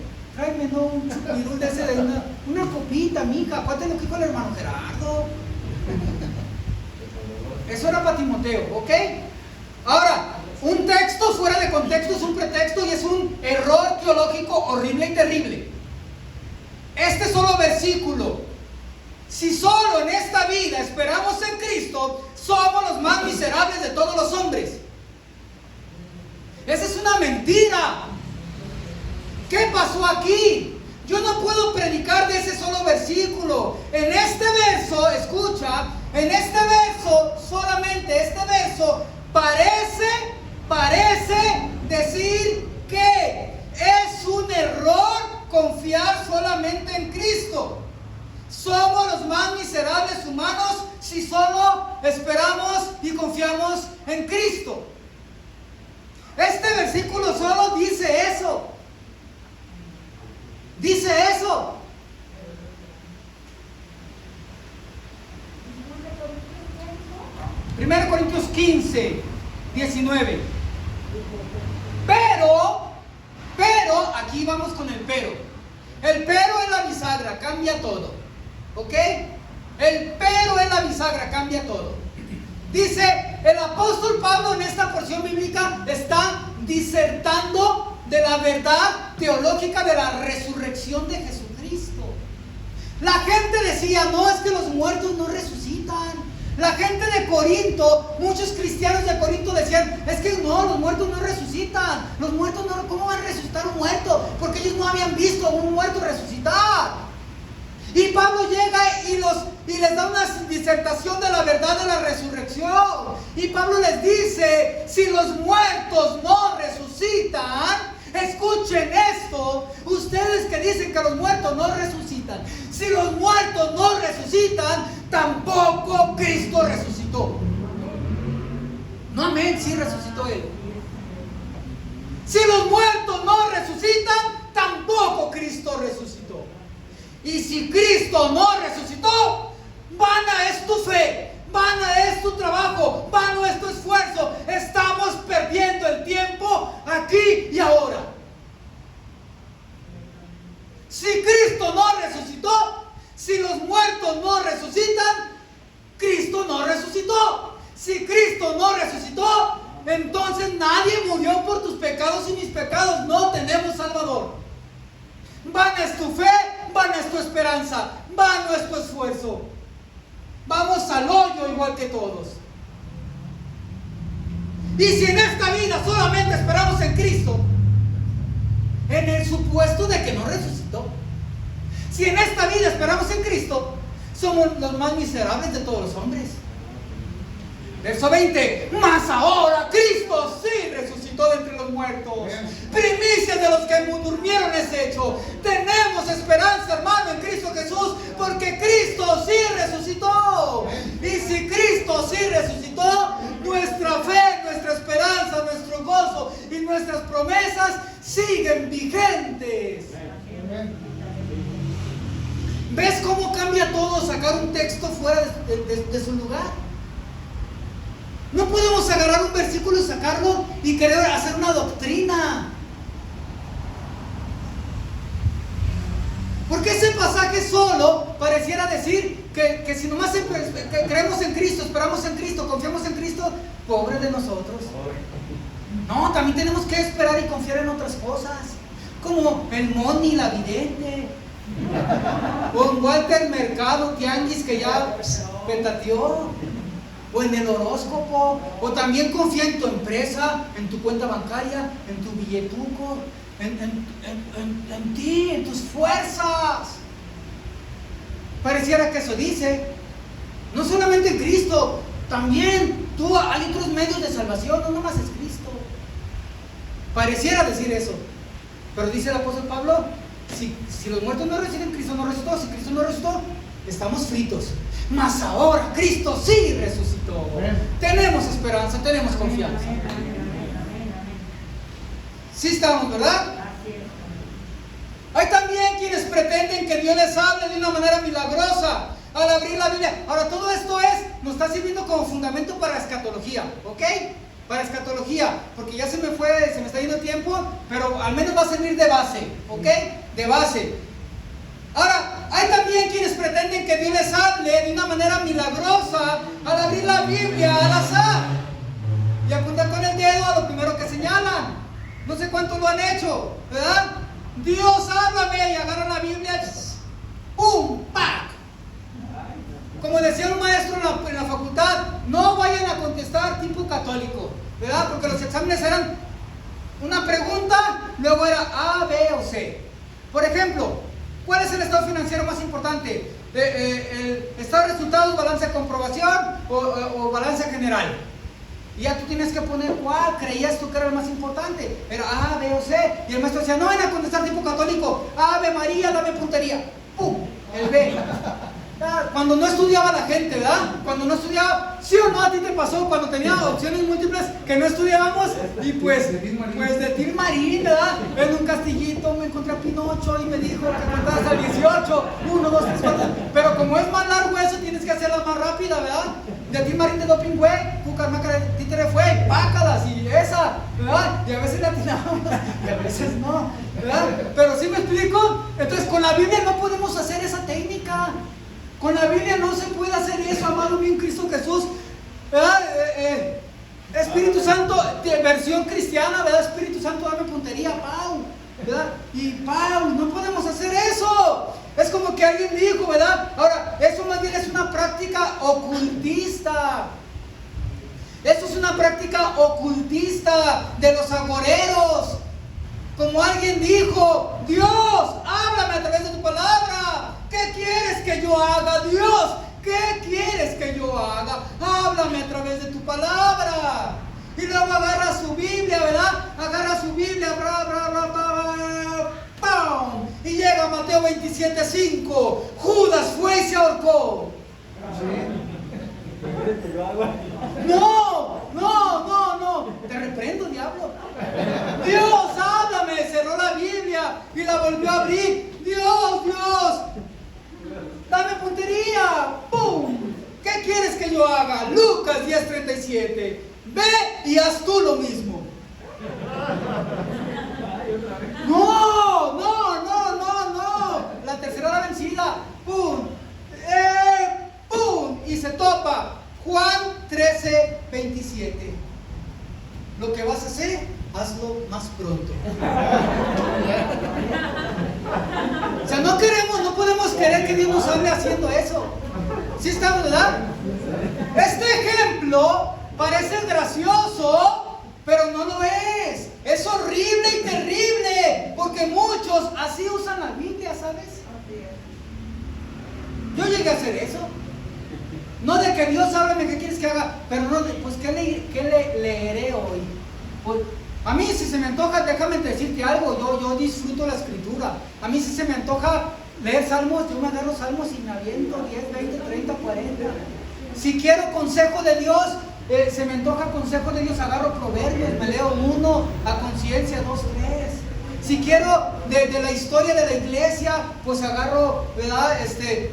no un chupirul de ese de una copita, mija. Aparte lo que dijo el hermano Gerardo. Eso era para Timoteo, ¿ok? Ahora, un texto fuera de contexto es un pretexto y es un error teológico horrible y terrible. Este solo versículo: si solo en esta vida esperamos en Cristo, somos los más miserables de todos los hombres. Esa es una mentira. ¿Qué pasó aquí? Yo no puedo predicar de ese solo versículo. En este verso, escucha, en este verso, solamente este verso, parece decir que es un error confiar solamente en Cristo. Somos los más miserables humanos si solo esperamos y confiamos en Cristo. Este versículo solo dice eso. Dice eso. Primero Corintios 15, 19. Pero, aquí vamos con el pero. El pero es la bisagra, cambia todo. ¿Ok? El pero es la bisagra, cambia todo. Dice, el apóstol Pablo en esta porción bíblica está disertando de la verdad teológica de la resurrección de Jesucristo. La gente decía, no, es que los muertos no resucitan. La gente de Corinto, muchos cristianos de Corinto decían, es que no, los muertos no resucitan. Los muertos no, ¿cómo van a resucitar un muerto? Porque ellos no habían visto a un muerto resucitar. Y Pablo llega y les da una disertación de la verdad de la resurrección. Y Pablo les dice, si los muertos no resucitan, escuchen esto, ustedes que dicen que los muertos no resucitan, si los muertos no resucitan, tampoco Cristo resucitó. No, amén, sí resucitó Él. Si los muertos no resucitan, tampoco Cristo resucitó. Y si Cristo no resucitó, vana es tu fe, vana es tu trabajo, vano es tu esfuerzo. Estamos perdiendo el tiempo aquí y ahora. Si Cristo no resucitó, si los muertos no resucitan, Cristo no resucitó. Si Cristo no resucitó, entonces nadie murió por tus pecados y mis pecados. No tenemos Salvador. Vana es tu fe, vana es tu esperanza, vano es tu esfuerzo. Vamos al hoyo igual que todos. Y si en esta vida solamente esperamos en Cristo, en el supuesto de que no resucitó, si en esta vida esperamos en Cristo, somos los más miserables de todos los hombres. Verso 20, mas ahora Cristo sí resucitó de entre los muertos. Primicia de los que durmieron es hecho. Tenemos esperanza, hermano, en Cristo Jesús, porque Cristo sí resucitó. Y si Cristo sí resucitó, nuestra fe, nuestra promesas siguen vigentes.
Amén.
¿Ves cómo cambia todo sacar un texto fuera de su lugar? No podemos agarrar un versículo y sacarlo y querer hacer una doctrina. Porque ese pasaje solo pareciera decir que si nomás que creemos en Cristo, esperamos en Cristo, confiamos en Cristo, pobre de nosotros. No, también tenemos que esperar y confiar en otras cosas, como el Moni, la vidente, o en Walter Mercado, Tianguis, que ya petateó, o en el horóscopo, o también confía en tu empresa, en tu cuenta bancaria, en tu billetuco, en ti, en tus fuerzas. Pareciera que eso dice, no solamente en Cristo, también tú, hay otros medios de salvación, no nomás es Cristo. Pareciera decir eso, pero dice el apóstol Pablo, si los muertos no resucitan, Cristo no resucitó. Si Cristo no resucitó, estamos fritos. Mas ahora Cristo sí resucitó. Tenemos esperanza, tenemos confianza. Sí estamos, ¿verdad? Hay también quienes pretenden que Dios les hable de una manera milagrosa al abrir la Biblia. Ahora, todo esto nos está sirviendo como fundamento para escatología, ¿ok? Para escatología, porque ya se me está yendo el tiempo, pero al menos va a servir de base, ¿ok? De base. Ahora, hay también quienes pretenden que Dios les hable de una manera milagrosa al abrir la Biblia al azar y apuntar con el dedo a lo primero que señalan. No sé cuántos lo han hecho, ¿verdad? Dios, háblame, y agarran la Biblia, ¡pum! ¡Pac! Como decía un maestro en la facultad, no vayan a contestar tipo católico, ¿verdad? Porque los exámenes eran una pregunta, luego era A, B o C. Por ejemplo, ¿cuál es el estado financiero más importante? ¿El estado de resultados, balance de comprobación o balance general? Y ya tú tienes que poner cuál creías tú que era el más importante. Era A, B o C. Y el maestro decía, no vayan a contestar tipo católico. Ave María, dame puntería. ¡Pum! El B. Cuando no estudiaba la gente, ¿verdad? Cuando no estudiaba, ¿sí o no a ti te pasó cuando tenía opciones múltiples que no estudiábamos? Y pues de Tir Marín, ¿verdad? En un castillito me encontré a Pinocho y me dijo que contara hasta el 18. 1, 2, 3, 4. Pero como es más largo eso, tienes que hacerla más rápida, ¿verdad? De Tir Marín de Doping fue, Cucarmaca de Títere fue, pácalas y esa, ¿verdad? Y a veces la atinábamos y a veces no, ¿verdad? Pero ¿sí me explico? Entonces con la Biblia no podemos hacer esa técnica. Con la Biblia no se puede hacer eso, amado mío en Cristo Jesús, ¿verdad? Espíritu Santo, versión cristiana, ¿verdad? Espíritu Santo, dame puntería, Pau, ¿verdad? Y Pau, no podemos hacer eso. Es como que alguien dijo, ¿verdad? Ahora, eso más bien es una práctica ocultista. Eso es una práctica ocultista de los agoreros. Como alguien dijo, Dios, háblame a través de tu palabra. ¿Qué quieres que yo haga, Dios? ¿Qué quieres que yo haga? Háblame a través de tu palabra. Y luego agarra su Biblia, ¿verdad? Agarra su Biblia, ¡pam! Y llega a Mateo 27:5. Judas fue y se ahorcó. No. Te reprendo, diablo. Dios, háblame. Cerró la Biblia y la volvió a abrir. Dios, dame puntería. ¡Pum! ¿Qué quieres que yo haga? Lucas 10:37. Ve y haz tú lo mismo. No. La tercera la vencida. ¡Pum! ¡Pum! Y se topa. Juan 13:27. Lo que vas a hacer, hazlo más pronto. O sea, no podemos querer que Dios nos hable haciendo eso. ¿Sí estamos, verdad? Este ejemplo parece gracioso, pero no lo es. Es horrible y terrible, porque muchos así usan la Biblia, ¿sabes? Yo llegué a hacer eso. No de que Dios háblame, ¿qué quieres que haga? Pero no de, pues, ¿qué leeré hoy? Pues, a mí si se me antoja, déjame decirte algo, yo disfruto la escritura. A mí si se me antoja leer salmos, yo me agarro salmos y me aviento 10, 20, 30, 40. Si quiero consejo de Dios, se me antoja consejo de Dios, agarro proverbios, me leo uno, conciencia, 2, 3. Si quiero de la historia de la iglesia, pues agarro, ¿verdad?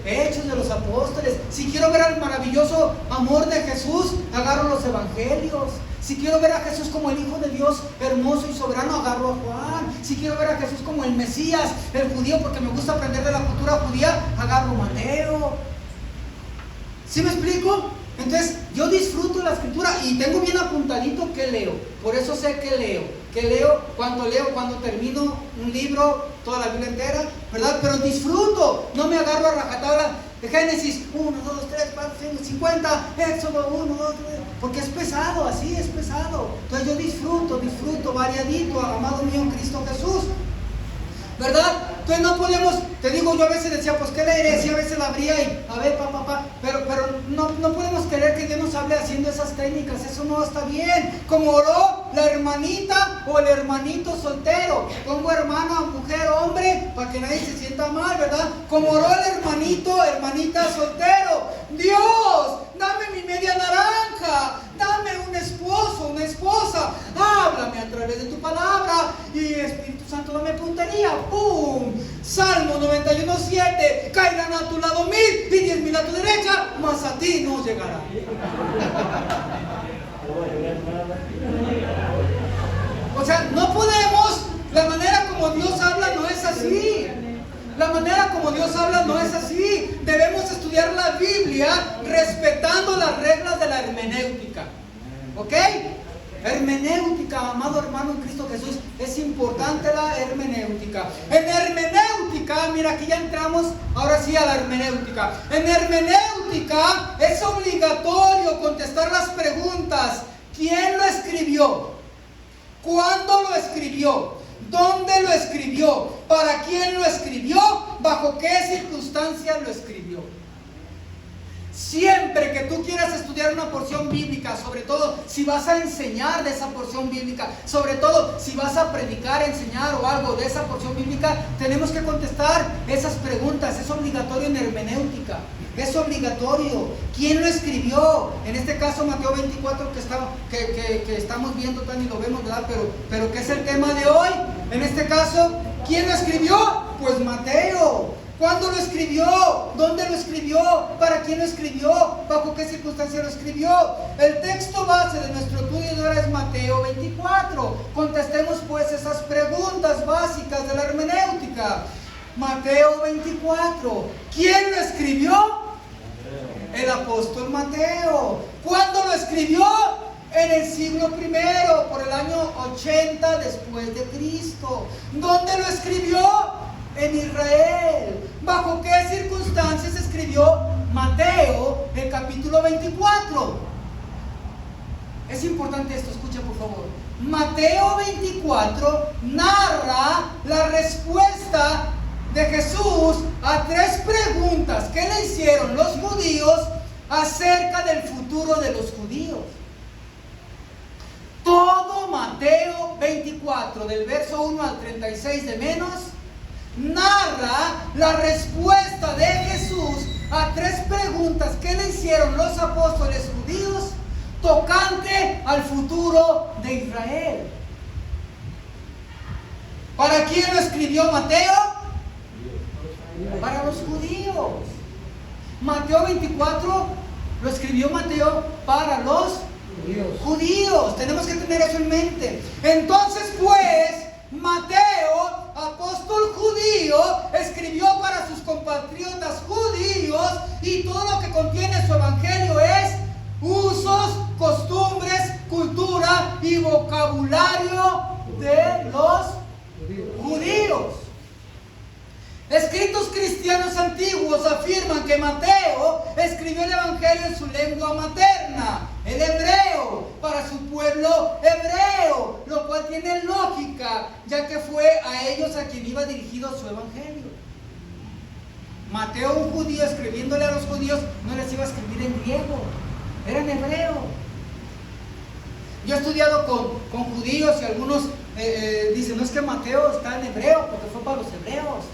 Hechos de los apóstoles. Si quiero ver el maravilloso amor de Jesús, agarro los evangelios. Si quiero ver a Jesús como el Hijo de Dios hermoso y soberano, agarro a Juan. Si quiero ver a Jesús como el Mesías, el judío, porque me gusta aprender de la cultura judía, agarro Mateo. ¿Sí me explico? Entonces, yo disfruto la escritura y tengo bien apuntadito que leo. Por eso sé que leo. Cuando termino un libro, toda la Biblia entera, ¿verdad? Pero disfruto, no me agarro a rajatabla de Génesis 1, 2, 3, 4, 5, 50, Éxodo 1, 2, 3, porque es pesado, así es pesado. Entonces yo disfruto, variadito, amado mío en Cristo Jesús, ¿verdad? Entonces no podemos, te digo, yo a veces decía, pues ¿qué leeré? Si a veces la abría y, a ver, pero no podemos querer que Dios nos hable haciendo esas técnicas, eso no está bien. Como oró la hermanita o el hermanito soltero, pongo hermana, mujer, hombre, para que nadie se sienta mal, ¿verdad? Como oró el hermanito, hermanita soltero, Dios, dame mi media naranja, dame un esposo, una esposa, háblame a través de tu palabra, y Espíritu Santo, dame puntería, ¡pum! Salmo 91:7, caerán a tu lado 1000 y 10,000 a tu derecha, mas a ti no llegará. O sea, no podemos, la manera como Dios habla no es así. La manera como Dios habla no es así. Debemos estudiar la Biblia respetando las reglas de la hermenéutica. ¿Ok? Hermenéutica, amado hermano en Cristo Jesús, es importante la hermenéutica. En hermenéutica, mira, aquí ya entramos ahora sí a la hermenéutica. En hermenéutica es obligatorio contestar las preguntas: ¿quién lo escribió? ¿Cuándo lo escribió? ¿Dónde lo escribió? ¿Para quién lo escribió? ¿Bajo qué circunstancias lo escribió? Siempre que tú quieras estudiar una porción bíblica, sobre todo si vas a enseñar de esa porción bíblica, sobre todo si vas a predicar, enseñar o algo de esa porción bíblica, tenemos que contestar esas preguntas. Es obligatorio en hermenéutica. Es obligatorio. ¿Quién lo escribió? En este caso Mateo 24 que estamos viendo, Tani, lo vemos, ¿verdad? Pero ¿qué es el tema de hoy? En este caso, ¿quién lo escribió? Pues Mateo. ¿Cuándo lo escribió? ¿Dónde lo escribió? ¿Para quién lo escribió? ¿Bajo qué circunstancia lo escribió? El texto base de nuestro estudio de ahora es Mateo 24. Contestemos pues esas preguntas básicas de la hermenéutica. Mateo 24. ¿Quién lo escribió? El apóstol Mateo. ¿Cuándo lo escribió? En el siglo I, por el año 80 después de Cristo. ¿Dónde lo escribió? En Israel. ¿Bajo qué circunstancias escribió Mateo el capítulo 24? Es importante esto, escucha por favor. Mateo 24 narra la respuesta de Jesús a 3 preguntas que le hicieron los judíos acerca del futuro de los judíos. Todo Mateo 24, del verso 1 al 36 de menos, narra la respuesta de Jesús a 3 preguntas que le hicieron los apóstoles judíos tocante al futuro de Israel. ¿Para quién lo escribió Mateo? Para los judíos. Mateo 24 lo escribió Mateo para los judíos. Tenemos que tener eso en mente. Entonces pues Mateo, apóstol judío, escribió para sus compatriotas judíos, y todo lo que contiene su evangelio es usos, costumbres, cultura y vocabulario de los judíos. Escritos cristianos antiguos afirman que Mateo escribió el evangelio en su lengua materna, el hebreo, para su pueblo hebreo, lo cual tiene lógica, ya que fue a ellos a quien iba dirigido su evangelio. Mateo, un judío, escribiéndole a los judíos, no les iba a escribir en griego, era en hebreo. Yo he estudiado con judíos y algunos dicen, no, es que Mateo está en hebreo porque fue para los hebreos.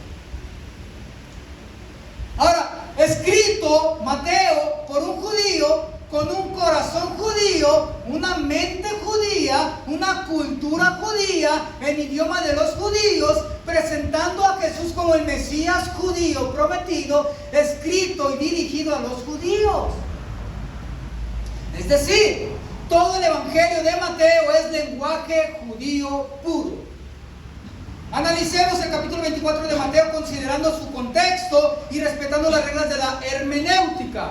Ahora, escrito Mateo por un judío, con un corazón judío, una mente judía, una cultura judía, en idioma de los judíos, presentando a Jesús como el Mesías judío prometido, escrito y dirigido a los judíos. Es decir, todo el Evangelio de Mateo es lenguaje judío puro. Analicemos el capítulo 24 de Mateo considerando su contexto y respetando las reglas de la hermenéutica.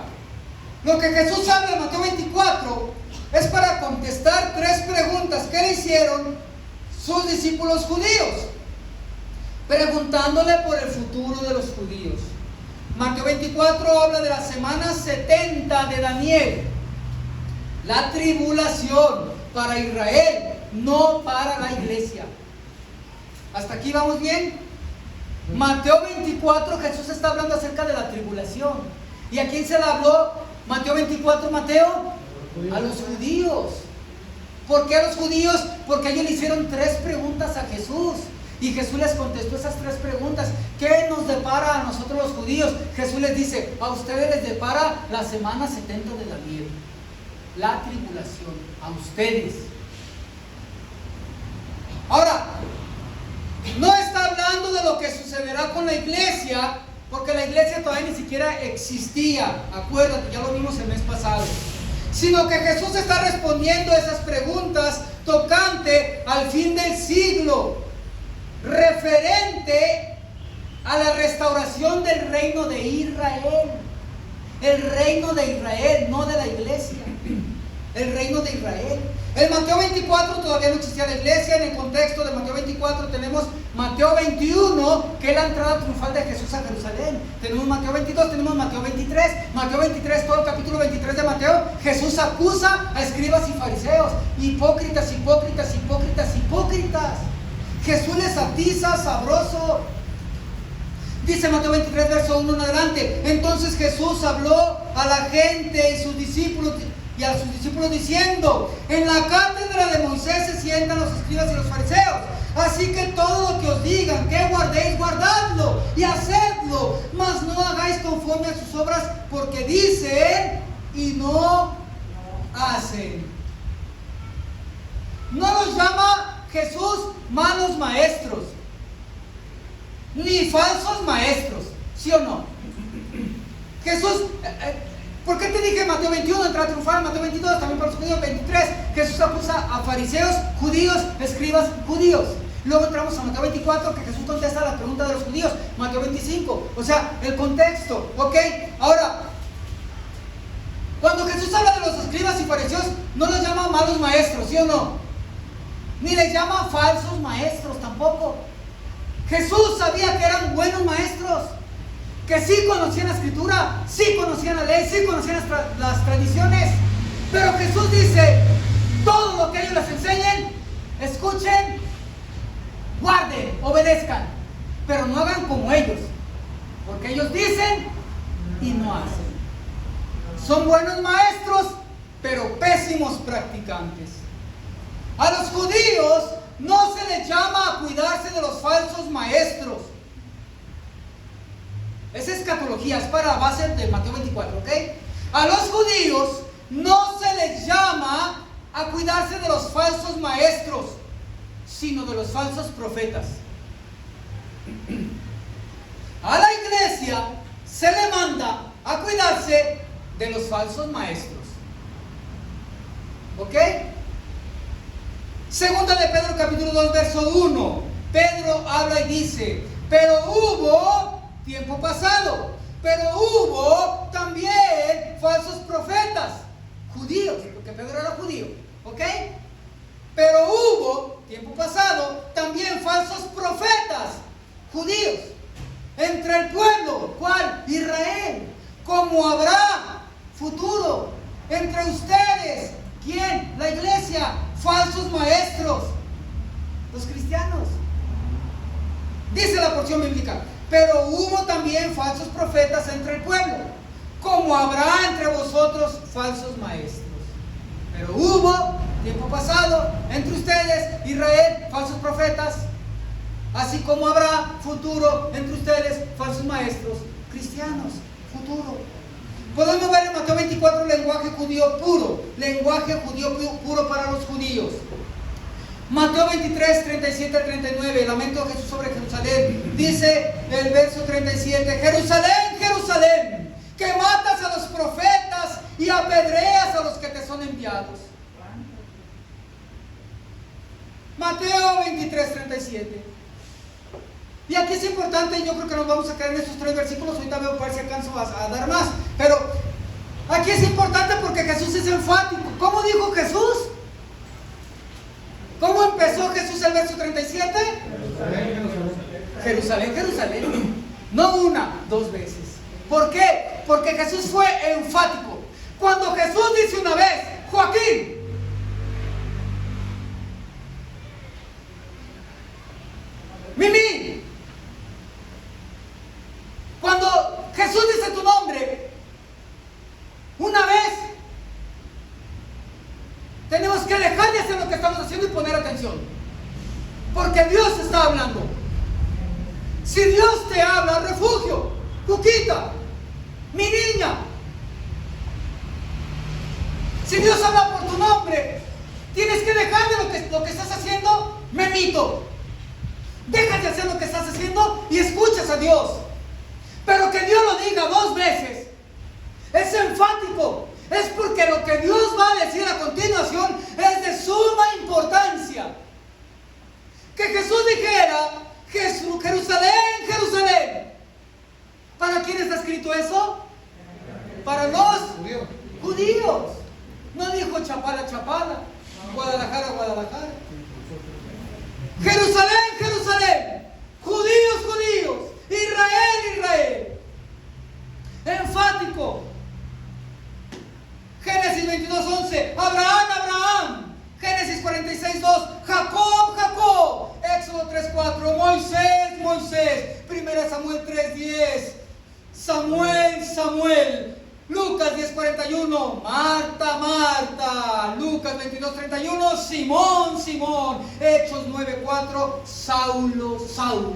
Lo que Jesús habla en Mateo 24 es para contestar 3 preguntas que le hicieron sus discípulos judíos, preguntándole por el futuro de los judíos. Mateo 24 habla de la semana 70 de Daniel, la tribulación para Israel, no para la iglesia. ¿Hasta aquí vamos bien? Mateo 24, Jesús está hablando acerca de la tribulación. ¿Y a quién se le habló Mateo 24, Mateo? A los judíos. ¿Por qué a los judíos? Porque ellos le hicieron 3 preguntas a Jesús. Y Jesús les contestó esas 3 preguntas. ¿Qué nos depara a nosotros los judíos? Jesús les dice, a ustedes les depara la semana 70 de Daniel, la tribulación, a ustedes. Ahora, no está hablando de lo que sucederá con la iglesia, porque la iglesia todavía ni siquiera existía. Acuérdate, ya lo vimos el mes pasado. Sino que Jesús está respondiendo a esas preguntas tocante al fin del siglo, referente a la restauración del reino de Israel. El reino de Israel, no de la iglesia. El reino de Israel. En Mateo 24 todavía no existía la iglesia. En el contexto de Mateo 24 tenemos Mateo 21, que es la entrada triunfal de Jesús a Jerusalén. Tenemos Mateo 22, tenemos Mateo 23. Mateo 23, todo el capítulo 23 de Mateo, Jesús acusa a escribas y fariseos. Hipócritas, hipócritas, hipócritas, hipócritas. Jesús les atiza sabroso. Dice Mateo 23, verso 1 en adelante. Entonces Jesús habló a la gente y sus discípulos y a sus discípulos diciendo: en la cátedra de Moisés se sientan los escribas y los fariseos. Así que todo lo que os digan que guardéis, guardadlo y hacedlo, mas no hagáis conforme a sus obras, porque dicen y no hacen. No los llama Jesús malos maestros, ni falsos maestros, ¿sí o no? Jesús, ¿por qué te dije Mateo 21, entrada triunfal? Mateo 22, también para los judíos. 23, Jesús acusa a fariseos, judíos, escribas, judíos. Luego entramos a Mateo 24, que Jesús contesta la pregunta de los judíos. Mateo 25, o sea, el contexto, ¿ok? Ahora, cuando Jesús habla de los escribas y fariseos, no los llama malos maestros, ¿sí o no? Ni les llama falsos maestros tampoco. Jesús sabía que eran buenos maestros, que sí conocían la escritura, sí conocían la ley, sí conocían las tradiciones. Pero Jesús dice: todo lo que ellos les enseñen, escuchen, guarden, obedezcan, pero no hagan como ellos, porque ellos dicen y no hacen. Son buenos maestros, pero pésimos practicantes. A los judíos no se les llama a cuidarse de los falsos maestros. Esa es escatología, es para la base de Mateo 24, ¿ok? A los judíos no se les llama a cuidarse de los falsos maestros, sino de los falsos profetas. A la iglesia se le manda a cuidarse de los falsos maestros, ¿ok? Segunda de Pedro capítulo 2 verso 1. Pedro habla y dice: pero hubo tiempo pasado, pero hubo también falsos profetas, judíos, porque Pedro era judío, ¿ok? Pero hubo tiempo pasado también falsos profetas, judíos, entre el pueblo, ¿cuál? Israel, como habrá futuro entre ustedes. ¿Quién? La iglesia. Falsos maestros, los cristianos. Dice la porción bíblica: pero hubo también falsos profetas entre el pueblo, como habrá entre vosotros falsos maestros. Pero hubo, tiempo pasado, entre ustedes, Israel, falsos profetas, así como habrá futuro entre ustedes falsos maestros, cristianos, futuro. Podemos ver en Mateo 24 lenguaje judío puro para los judíos. Mateo 23, 37 al 39, el lamento de Jesús sobre Jerusalén. Dice el verso 37, Jerusalén, Jerusalén, que matas a los profetas y apedreas a los que te son enviados. Mateo 23, 37. Y aquí es importante, yo creo que nos vamos a quedar en estos 3 versículos. Ahorita veo para si alcanzo a dar más. Pero aquí es importante porque Jesús es enfático. ¿Cómo dijo Jesús? ¿Cómo empezó Jesús el verso 37? Jerusalén, Jerusalén. No una, 2 veces. ¿Por qué? Porque Jesús fue enfático. Cuando Jesús dice una vez, Joaquín, Mimi, cuando Jesús dice tu nombre una vez, tenemos que dejar de hacer lo que estamos haciendo y poner atención, porque Dios está hablando. Si Dios te habla, refugio, Cuquita, mi niña, si Dios habla por tu nombre, tienes que dejar de lo que estás haciendo, Memito. Deja de hacer lo que estás haciendo y escuchas a Dios. Pero que Dios lo diga 2 veces es enfático. Es porque lo que Dios va a decir a continuación es de suma importancia. Que Jesús dijera, Jerusalén, Jerusalén. ¿Para quién está escrito eso? Para los judíos. No dijo Chapala, Chapala, Guadalajara, Guadalajara. Jerusalén, Jerusalén, judíos, judíos, Israel, Israel. Enfático. Génesis 22:11, Abraham, Abraham. Génesis 46:2, Jacob, Jacob. Éxodo 3:4, Moisés, Moisés. 1 Samuel 3:10, Samuel, Samuel. Lucas 10:41, Marta, Marta. Lucas 22:31, Simón, Simón. Hechos 9:4, Saulo, Saulo.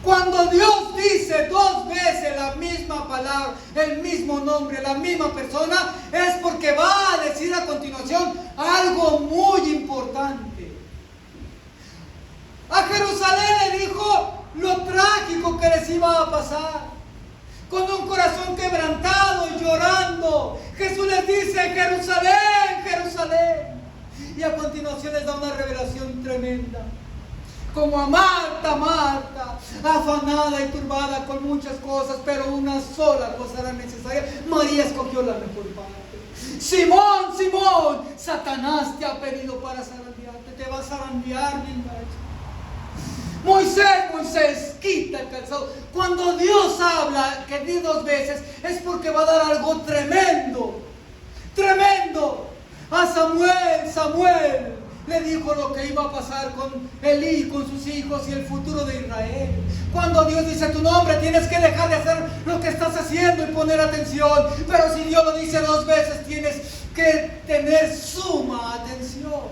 Cuando Dios dice 2 veces la misma palabra, el mismo nombre, la misma persona, es porque va a decir a continuación algo muy importante. A Jerusalén le dijo lo trágico que les iba a pasar. Con un corazón quebrantado y llorando, Jesús les dice, Jerusalén, Jerusalén. Y a continuación les da una revelación tremenda. Como a Marta, Marta, afanada y turbada con muchas cosas, pero una sola cosa era necesaria. María escogió la mejor parte. Simón, Simón, Satanás te ha pedido para zarandearte. Te va a zarandear, mi muchacho. Moisés, Moisés, quita el calzado. Cuando Dios habla, que di 2 veces, es porque va a dar algo tremendo. Tremendo. A Samuel, Samuel le dijo lo que iba a pasar con Elí, con sus hijos y el futuro de Israel. Cuando Dios dice tu nombre, tienes que dejar de hacer lo que estás haciendo y poner atención. Pero si Dios lo dice 2 veces, tienes que tener suma atención.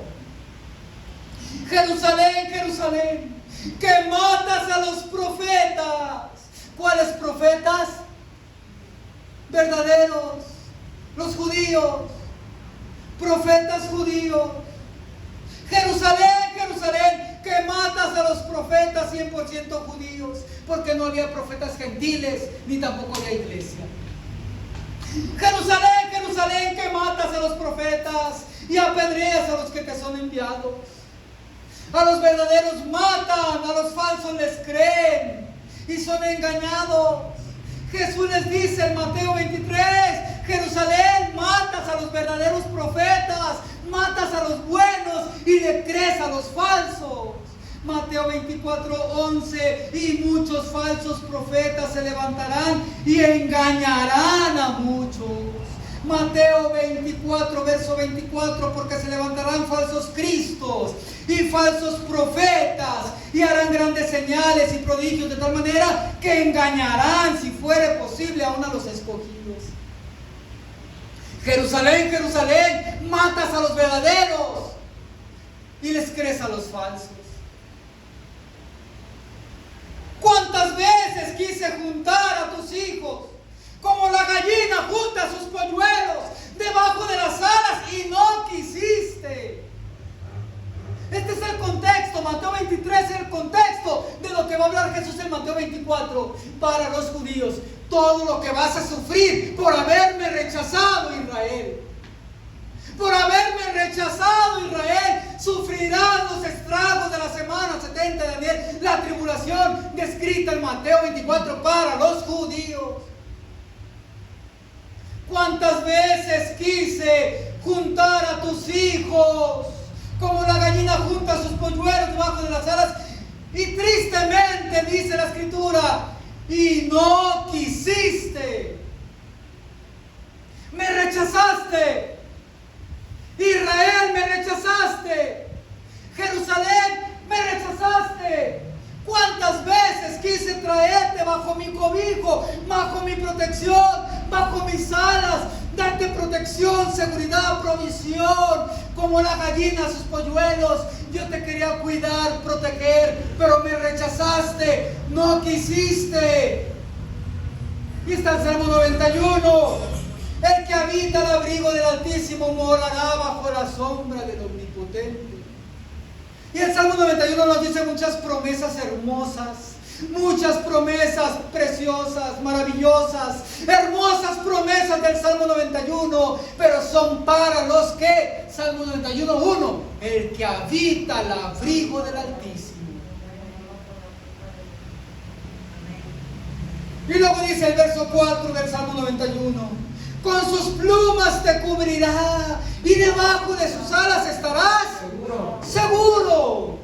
Jerusalén, Jerusalén, que matas a los profetas. ¿Cuáles profetas? Verdaderos, los judíos, profetas judíos. Jerusalén, Jerusalén, que matas a los profetas 100% judíos, porque no había profetas gentiles, ni tampoco había iglesia. Jerusalén, Jerusalén, que matas a los profetas y apedreas a los que te son enviados. A los verdaderos matan, a los falsos les creen y son engañados. Jesús les dice en Mateo 23, Jerusalén, matas a los verdaderos profetas, matas a los buenos y le crees a los falsos. Mateo 24:11, y muchos falsos profetas se levantarán y engañarán a muchos. Mateo 24, verso 24, porque se levantarán falsos cristos y falsos profetas y harán grandes señales y prodigios de tal manera que engañarán, si fuere posible, aún a los escogidos. Jerusalén, Jerusalén, matas a los verdaderos y les crees a los falsos. ¿Cuántas veces quise juntar a tus hijos como la gallina junta sus polluelos debajo de las alas y no quisiste. Este es el contexto. Mateo 23 es el contexto de lo que va a hablar Jesús en Mateo 24 para los judíos. Todo lo que vas a sufrir por haberme rechazado, Israel. Por haberme rechazado, Israel, sufrirás los estragos de la semana 70 de Daniel, la tribulación descrita en Mateo 24 para los judíos. ¿Cuántas veces quise juntar a tus hijos como la gallina junta sus polluelos debajo de las alas? Y tristemente dice la Escritura, y no quisiste. Me rechazaste. Israel, me rechazaste. Jerusalén, me rechazaste. ¿Cuántas veces quise traerte bajo mi cobijo, bajo mi protección, bajo mis alas, darte protección, seguridad, provisión, como la gallina a sus polluelos? Yo te quería cuidar, proteger, pero me rechazaste, no quisiste. Y está el Salmo 91. El que habita el abrigo del Altísimo morará bajo la sombra del Omnipotente. Y el Salmo 91 nos dice muchas promesas hermosas, muchas promesas preciosas, maravillosas, hermosas promesas del Salmo 91, pero son para los que, Salmo 91:1, el que habita el abrigo del Altísimo. Y luego dice el verso 4 del Salmo 91, con sus plumas te cubrirá y debajo de sus alas estarás seguro.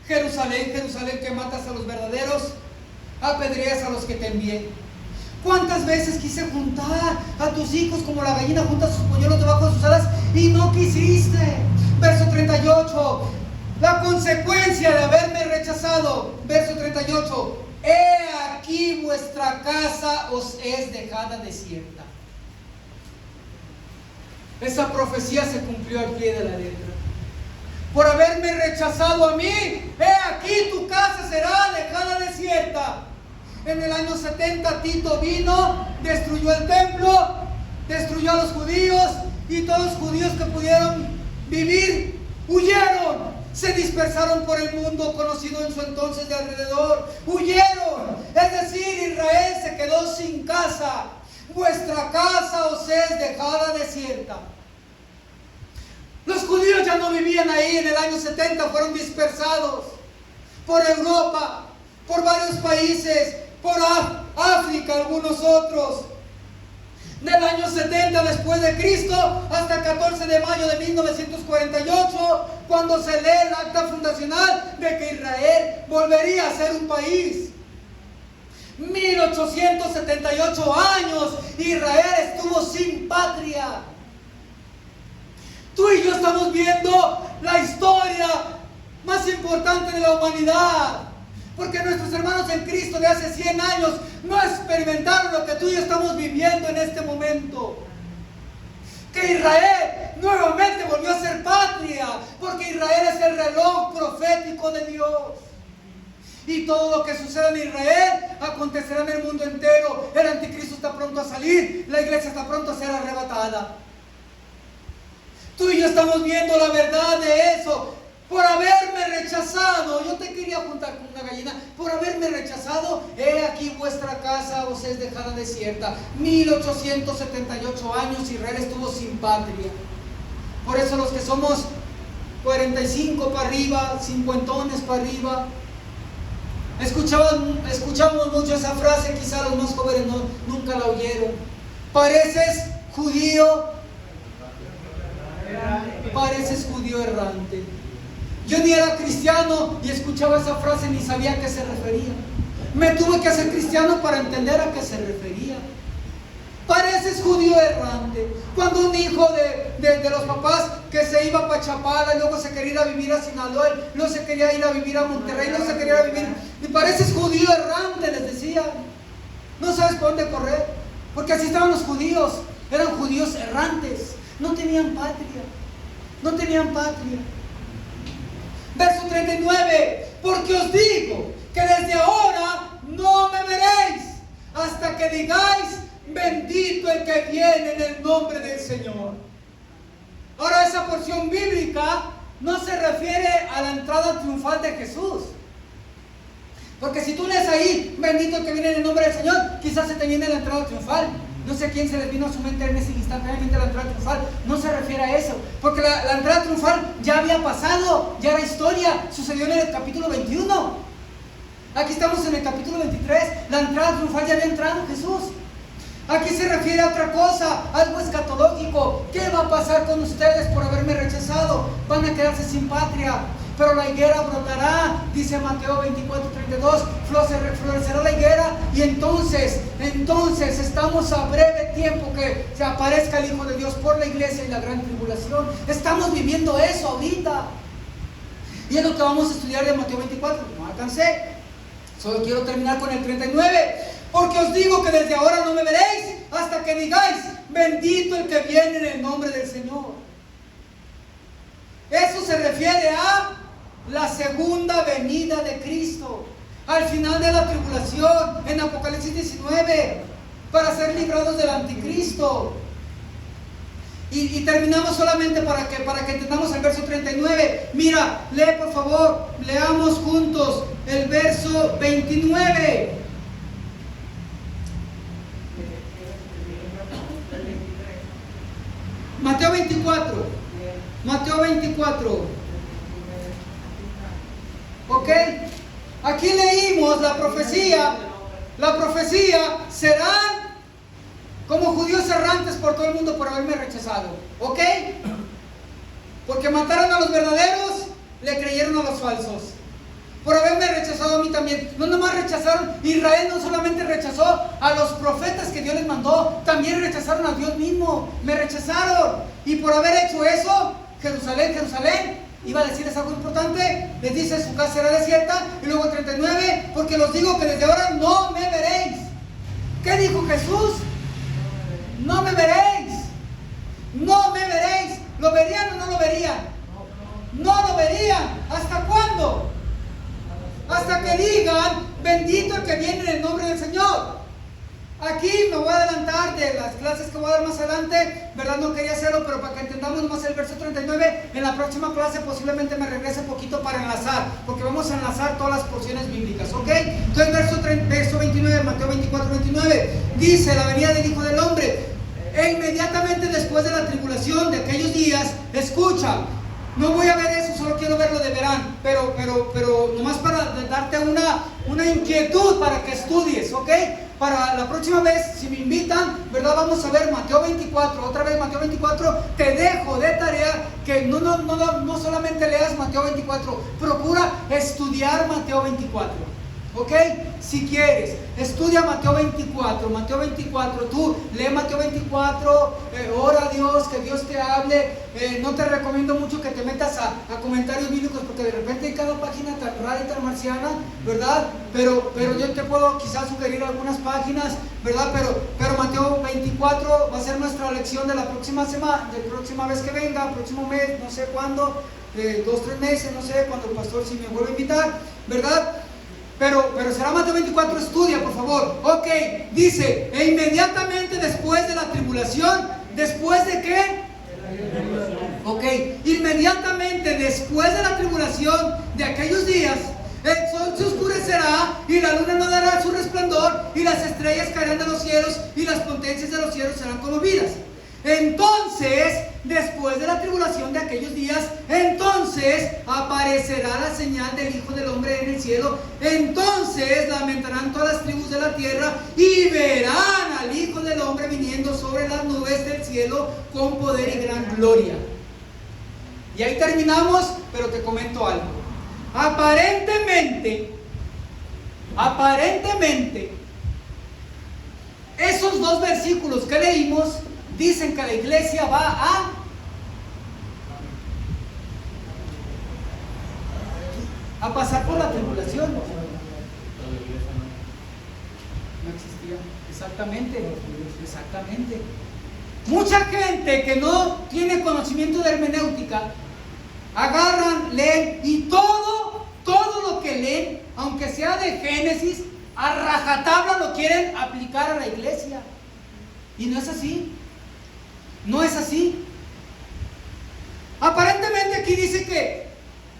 Jerusalén, Jerusalén, que matas a los verdaderos, apedreas a los que te envié. ¿Cuántas veces quise juntar a tus hijos como la gallina junta sus polluelos debajo de sus alas y no quisiste? Verso 38, la consecuencia de haberme rechazado. Verso 38, he aquí vuestra casa os es dejada desierta. Esa profecía se cumplió al pie de la letra. Por haberme rechazado a mí, he aquí tu casa será dejada desierta. En el año 70 Tito vino, destruyó el templo, destruyó a los judíos, y todos los judíos que pudieron vivir huyeron. Se dispersaron por el mundo conocido en su entonces de alrededor. Huyeron. Es decir, Israel se quedó sin casa. Vuestra casa os es dejada desierta. Los judíos ya no vivían ahí en el año 70. Fueron dispersados por Europa, por varios países, por África, algunos otros. Del año 70 después de Cristo hasta el 14 de mayo de 1948, cuando se lee el acta fundacional de que Israel volvería a ser un país. 1878 años Israel estuvo sin patria. Tú y yo estamos viendo la historia más importante de la humanidad. Porque nuestros hermanos en Cristo de hace 100 años no experimentaron lo que tú y yo estamos viviendo en este momento. Que Israel nuevamente volvió a ser patria, porque Israel es el reloj profético de Dios. Y todo lo que sucede en Israel acontecerá en el mundo entero. El anticristo está pronto a salir, la iglesia está pronto a ser arrebatada. Tú y yo estamos viendo la verdad de eso. Por haberme rechazado, yo te quería juntar con una gallina. Por haberme rechazado, he aquí vuestra casa os es dejada desierta. 1878 años Israel estuvo sin patria. Por eso los que somos 45 para arriba, cincuentones para arriba, escuchamos mucho esa frase. Quizá los más jóvenes nunca la oyeron. Pareces judío, pareces judío errante. Yo ni era cristiano y escuchaba esa frase ni sabía a qué se refería. Me tuve que hacer cristiano para entender a qué se refería. Pareces judío errante. Cuando un hijo de los papás que se iba para Chapala, luego se quería ir a vivir a Sinaloa, luego se quería ir a vivir a Monterrey, luego se quería ir a vivir, y pareces judío errante, les decían. No sabes por dónde correr, porque así estaban los judíos. Eran judíos errantes, no tenían patria, no tenían patria. Verso 39, porque os digo que desde ahora no me veréis, hasta que digáis, bendito el que viene en el nombre del Señor. Ahora, esa porción bíblica no se refiere a la entrada triunfal de Jesús. Porque si tú lees ahí, bendito el que viene en el nombre del Señor, quizás se te viene la entrada triunfal. No sé quién se les vino a su mente en ese instantáneamente la entrada triunfal. No se refiere a eso. Porque la entrada triunfal ya había pasado, ya era historia. Sucedió en el capítulo 21. Aquí estamos en el capítulo 23. La entrada triunfal ya había entrado Jesús. Aquí se refiere a otra cosa, algo escatológico. ¿Qué va a pasar con ustedes por haberme rechazado? Van a quedarse sin patria. Pero la higuera brotará, dice Mateo 24:32, florecerá la higuera. Y entonces estamos a breve tiempo que se aparezca el Hijo de Dios por la iglesia y la gran tribulación. Estamos viviendo eso ahorita. Y es lo que vamos a estudiar de Mateo 24. No alcancé, solo quiero terminar con el 39. Porque os digo que desde ahora no me veréis hasta que digáis, bendito el que viene en el nombre del Señor. Eso se refiere a la segunda venida de Cristo, al final de la tribulación, en Apocalipsis 19, para ser librados del anticristo. Y terminamos solamente para que entendamos el verso 39. Mira, lee por favor, leamos juntos el verso 29. Mateo 24. Mateo 24. ¿Ok? Aquí leímos la profecía. La profecía: serán como judíos errantes por todo el mundo por haberme rechazado. ¿Ok? Porque mataron a los verdaderos, le creyeron a los falsos. Por haberme rechazado a mí también. No nomás rechazaron, Israel no solamente rechazó a los profetas que Dios les mandó, también rechazaron a Dios mismo. Me rechazaron. Y por haber hecho eso, Jerusalén, iba a decirles algo importante. Les dice: su casa será desierta. Y luego 39, porque los digo que desde ahora no me veréis. ¿Qué dijo Jesús? No me veréis. No me veréis. ¿Lo verían o no lo verían? No lo verían. ¿Hasta cuándo? Hasta que digan, bendito el que viene en el nombre del Señor. Aquí me voy a adelantar de las clases que voy a dar más adelante, ¿verdad? No quería hacerlo, pero para que entendamos más el verso 39, en la próxima clase posiblemente me regrese un poquito para enlazar, porque vamos a enlazar todas las porciones bíblicas, ¿ok? Entonces verso 29, Mateo 24, 29, dice: la venida del Hijo del Hombre, e inmediatamente después de la tribulación de aquellos días, escucha. No voy a ver eso, solo quiero ver lo de verán, pero nomás para darte una inquietud para que estudies, ¿ok? Para la próxima vez, si me invitan, ¿verdad? Vamos a ver Mateo 24, otra vez Mateo 24. Te dejo de tarea que no solamente leas Mateo 24, procura estudiar Mateo 24. ¿Ok? Si quieres, estudia Mateo 24. Mateo 24, tú lee Mateo 24, ora a Dios, que Dios te hable. No te recomiendo mucho que te metas a comentarios bíblicos, porque de repente hay cada página tan rara y tan marciana, ¿verdad? Pero yo te puedo quizás sugerir algunas páginas, ¿verdad? Pero Mateo 24 va a ser nuestra lección de la próxima semana, de la próxima vez que venga, próximo mes, no sé cuándo, 2-3 meses, no sé, cuando el pastor si me vuelve a invitar, ¿verdad? Pero será Mateo 24, estudia por favor. Ok, dice: e inmediatamente después de la tribulación. ¿Después de qué? Ok, inmediatamente después de la tribulación de aquellos días, el sol se oscurecerá y la luna no dará su resplandor, y las estrellas caerán de los cielos, y las potencias de los cielos serán conmovidas. Entonces, después de la tribulación de aquellos días, entonces aparecerá la señal del Hijo del Hombre en el cielo. Entonces lamentarán todas las tribus de la tierra y verán al Hijo del Hombre viniendo sobre las nubes del cielo con poder y gran gloria. Y ahí terminamos, pero te comento algo. Aparentemente, esos dos versículos que leímos dicen que la iglesia va a pasar por la tribulación. No existía. Exactamente. Mucha gente que no tiene conocimiento de hermenéutica, agarran, leen, y todo lo que leen, aunque sea de Génesis a rajatabla lo quieren aplicar a la iglesia. Y no es así. No es así. Aparentemente aquí dice que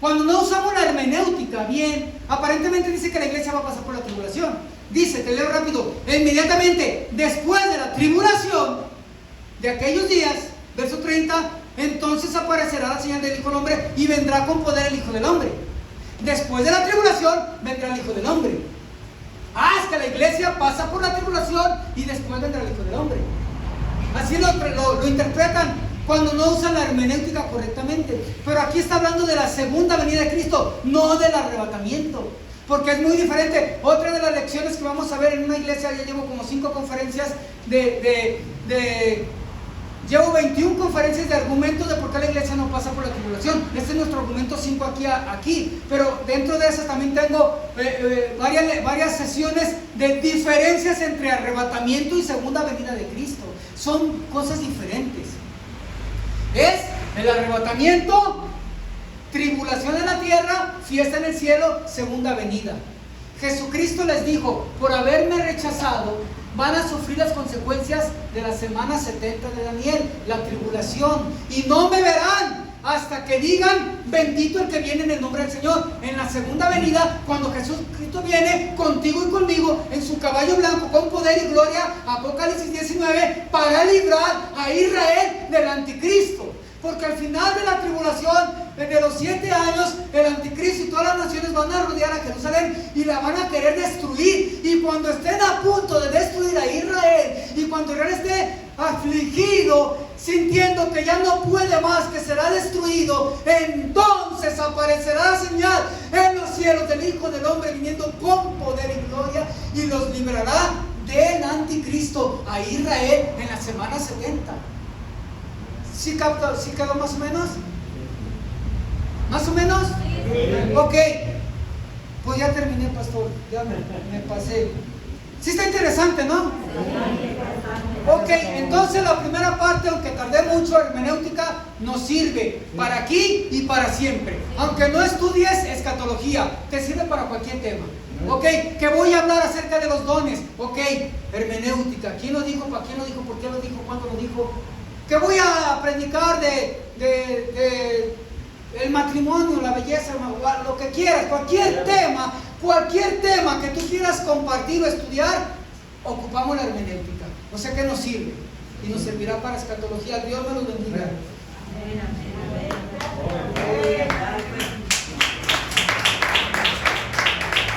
cuando no usamos la hermenéutica bien, aparentemente dice que la iglesia va a pasar por la tribulación. Dice, te leo rápido, inmediatamente después de la tribulación de aquellos días, verso 30, entonces aparecerá la señal del Hijo del Hombre y vendrá con poder el Hijo del Hombre. Después de la tribulación vendrá el Hijo del Hombre. Es que la iglesia pasa por la tribulación y después vendrá el Hijo del Hombre. Así lo interpretan cuando no usan la hermenéutica correctamente. Pero aquí está hablando de la segunda venida de Cristo, no del arrebatamiento, porque es muy diferente. Otra de las lecciones que vamos a ver en una iglesia, ya llevo como 5 conferencias llevo 21 conferencias de argumentos de por qué la iglesia no pasa por la tribulación. Este es nuestro argumento 5 aquí. Pero dentro de esas también tengo varias sesiones de diferencias entre arrebatamiento y segunda venida de Cristo. Son cosas diferentes. Es el arrebatamiento, tribulación en la tierra, fiesta en el cielo, segunda venida. Jesucristo les dijo, por haberme rechazado, van a sufrir las consecuencias de la semana 70 de Daniel, la tribulación, y no me verán hasta que digan, bendito el que viene en el nombre del Señor. En la segunda venida, cuando Jesucristo viene contigo y conmigo en su caballo blanco con poder y gloria, Apocalipsis 19, para librar a Israel del anticristo. Porque al final de la tribulación, de los 7 años, el anticristo y todas las naciones van a rodear a Jerusalén y la van a querer destruir. Y cuando estén a punto de destruir a Israel, y cuando Israel esté afligido, sintiendo que ya no puede más, que será destruido, entonces aparecerá la señal en los cielos del Hijo del Hombre viniendo con poder y gloria, y los librará del anticristo a Israel en la semana 70. ¿Sí quedó más o menos? ¿Más o menos? Sí. Ok, pues ya terminé, pastor, ya me pasé. Sí está interesante, ¿no? Ok, entonces la primera parte, aunque tardé mucho, hermenéutica nos sirve para aquí y para siempre. Aunque no estudies escatología, te sirve para cualquier tema. Ok, que voy a hablar acerca de los dones. Ok, hermenéutica, ¿quién lo dijo? ¿Para quién lo dijo? ¿Por qué lo dijo? ¿Cuándo lo dijo? Que voy a predicar de el matrimonio, la belleza, lo que quieras, cualquier tema que tú quieras compartir o estudiar, ocupamos la hermenéutica. O sea que nos sirve y nos servirá para escatología. Dios me los bendiga.
Amén, amén, amén.